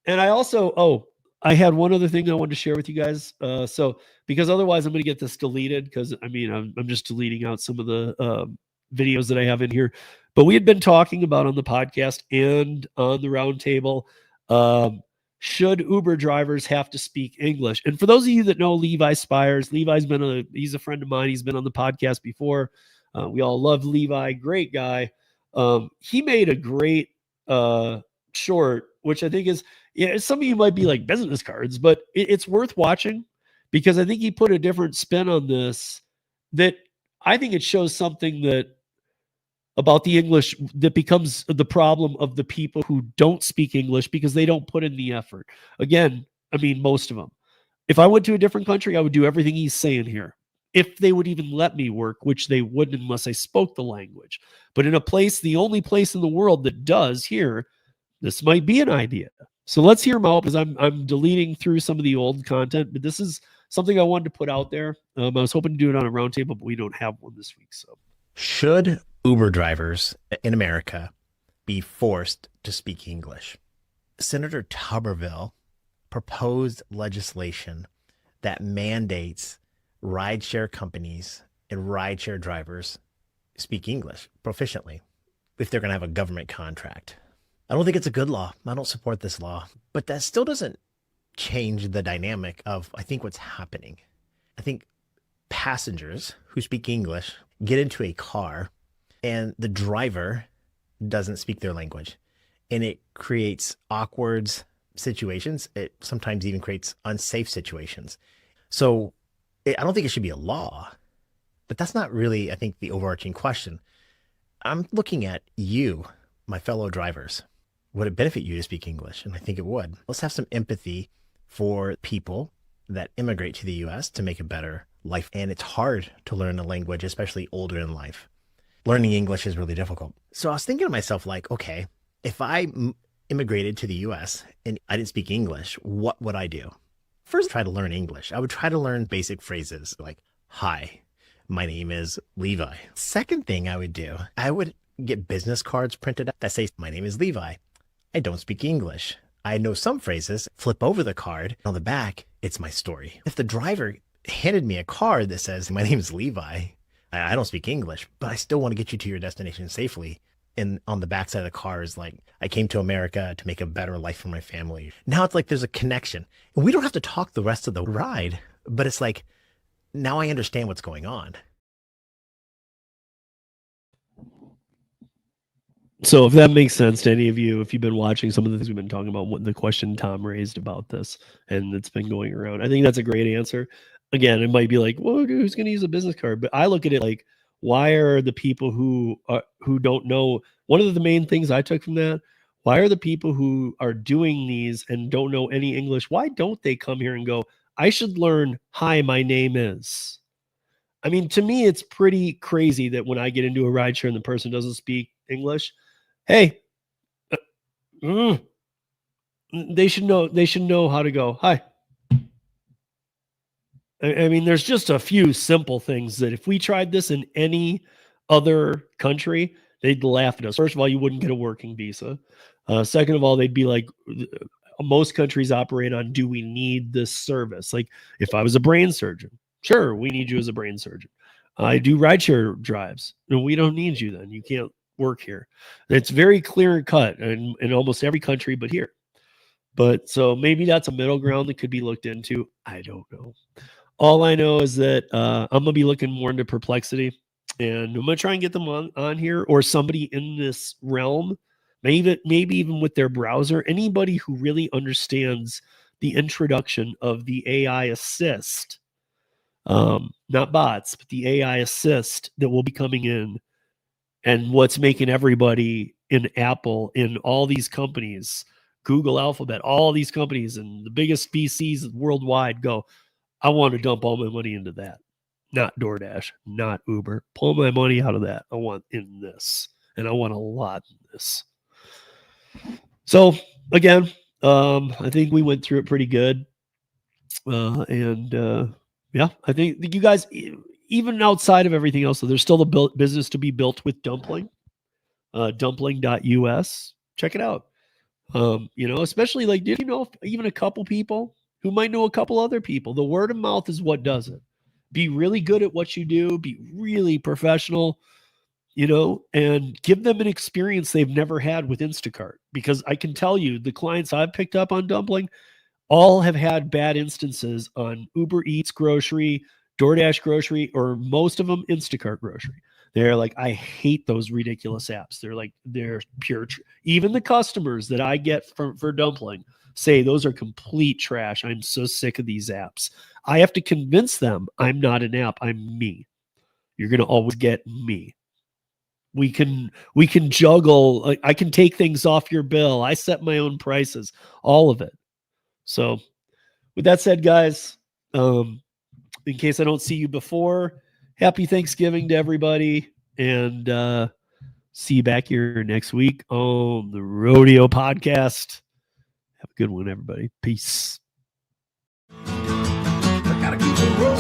I also, I had one other thing I wanted to share with you guys. So because otherwise I'm going to get this deleted, because I mean, I'm just deleting out some of the videos that I have in here. But we had been talking about on the podcast and on the roundtable should Uber drivers have to speak English? And for those of you that know Levi Spires, he's a friend of mine. He's been on the podcast before. We all love Levi, great guy. He made a great short, which I think is, some of you might be like business cards, but it's worth watching because I think he put a different spin on this that I think it shows something that about the English that becomes the problem of the people who don't speak English because they don't put in the effort. Again, I mean, most of them. If I went to a different country, I would do everything he's saying here. If they would even let me work, which they wouldn't unless I spoke the language. But in a place, the only place in the world that does here, this might be an idea. So let's hear them out because I'm deleting through some of the old content, but this is something I wanted to put out there. I was hoping to do it on a roundtable, but we don't have one this week. So should Uber drivers in America be forced to speak English? Senator Tuberville proposed legislation that mandates rideshare companies and rideshare drivers speak English proficiently if they're going to have a government contract. I don't think it's a good law. I don't support this law, but that still doesn't change the dynamic of, I think, what's happening. I think passengers who speak English get into a car and the driver doesn't speak their language, and it creates awkward situations. It sometimes even creates unsafe situations. So I don't think it should be a law, but that's not really, I think, the overarching question. I'm looking at you, my fellow drivers. Would it benefit you to speak English? And I think it would. Let's have some empathy for people that immigrate to the US to make a better life. And it's hard to learn a language, especially older in life. Learning English is really difficult. So I was thinking to myself, like, okay, if I immigrated to the US and I didn't speak English, what would I do? First, try to learn English. I would try to learn basic phrases like, hi, my name is Levi. Second thing I would do, I would get business cards printed out that say, my name is Levi. I don't speak English. I know some phrases. Flip over the card. On the back, it's my story. If the driver handed me a card that says, my name is Levi, I don't speak English, but I still want to get you to your destination safely. And on the backside of the car is like, I came to America to make a better life for my family. Now it's like there's a connection. And we don't have to talk the rest of the ride, but it's like, now I understand what's going on. So if that makes sense to any of you, if you've been watching some of the things we've been talking about, what the question Tom raised about this, and it's been going around, I think that's a great answer. Again, it might be like, well, who's going to use a business card? But I look at it like, why are the people who don't know? One of the main things I took from that, why are the people who are doing these and don't know any English, why don't they come here and go, I should learn, hi, my name is? I mean, to me, it's pretty crazy that when I get into a rideshare and the person doesn't speak English, hey, they should know how to go, hi. I mean, there's just a few simple things that if we tried this in any other country, they'd laugh at us. First of all, you wouldn't get a working visa. Second of all, they'd be like, most countries operate on, do we need this service? Like if I was a brain surgeon, sure, we need you as a brain surgeon. I do rideshare drives. No, we don't need you then. You can't work here. It's very clear and cut in almost every country but here. But so maybe that's a middle ground that could be looked into. I don't know. All I know is that I'm going to be looking more into Perplexity, and I'm going to try and get them on here, or somebody in this realm, maybe even with their browser, anybody who really understands the introduction of the AI assist, not bots, but the AI assist that will be coming in, and what's making everybody in Apple, in all these companies, Google, Alphabet, all these companies, and the biggest VCs worldwide go, I want to dump all my money into that. Not DoorDash, not Uber. Pull my money out of that. I want in this. And I want a lot in this. So again, I think we went through it pretty good. Yeah, I think you guys, even outside of everything else, so there's still the business to be built with Dumpling. Dumpling.us. Check it out. Especially like, did you know even a couple people who might know a couple other people? The word of mouth is what does it. Be really good at what you do. Be really professional. and give them an experience they've never had with Instacart. Because I can tell you, the clients I've picked up on Dumpling all have had bad instances on Uber Eats grocery, DoorDash grocery, or most of them Instacart grocery. They're like, I hate those ridiculous apps. They're pure. Even the customers that I get for Dumpling say those are complete trash. I'm so sick of these apps. I have to convince them I'm not an app. I'm me. You're going to always get me. We can juggle. I can take things off your bill. I set my own prices, all of it. So with that said, guys, in case I don't see you before, happy Thanksgiving to everybody. And see you back here next week on the Rodeo Podcast. Have a good one, everybody. Peace. I gotta keep it rolling.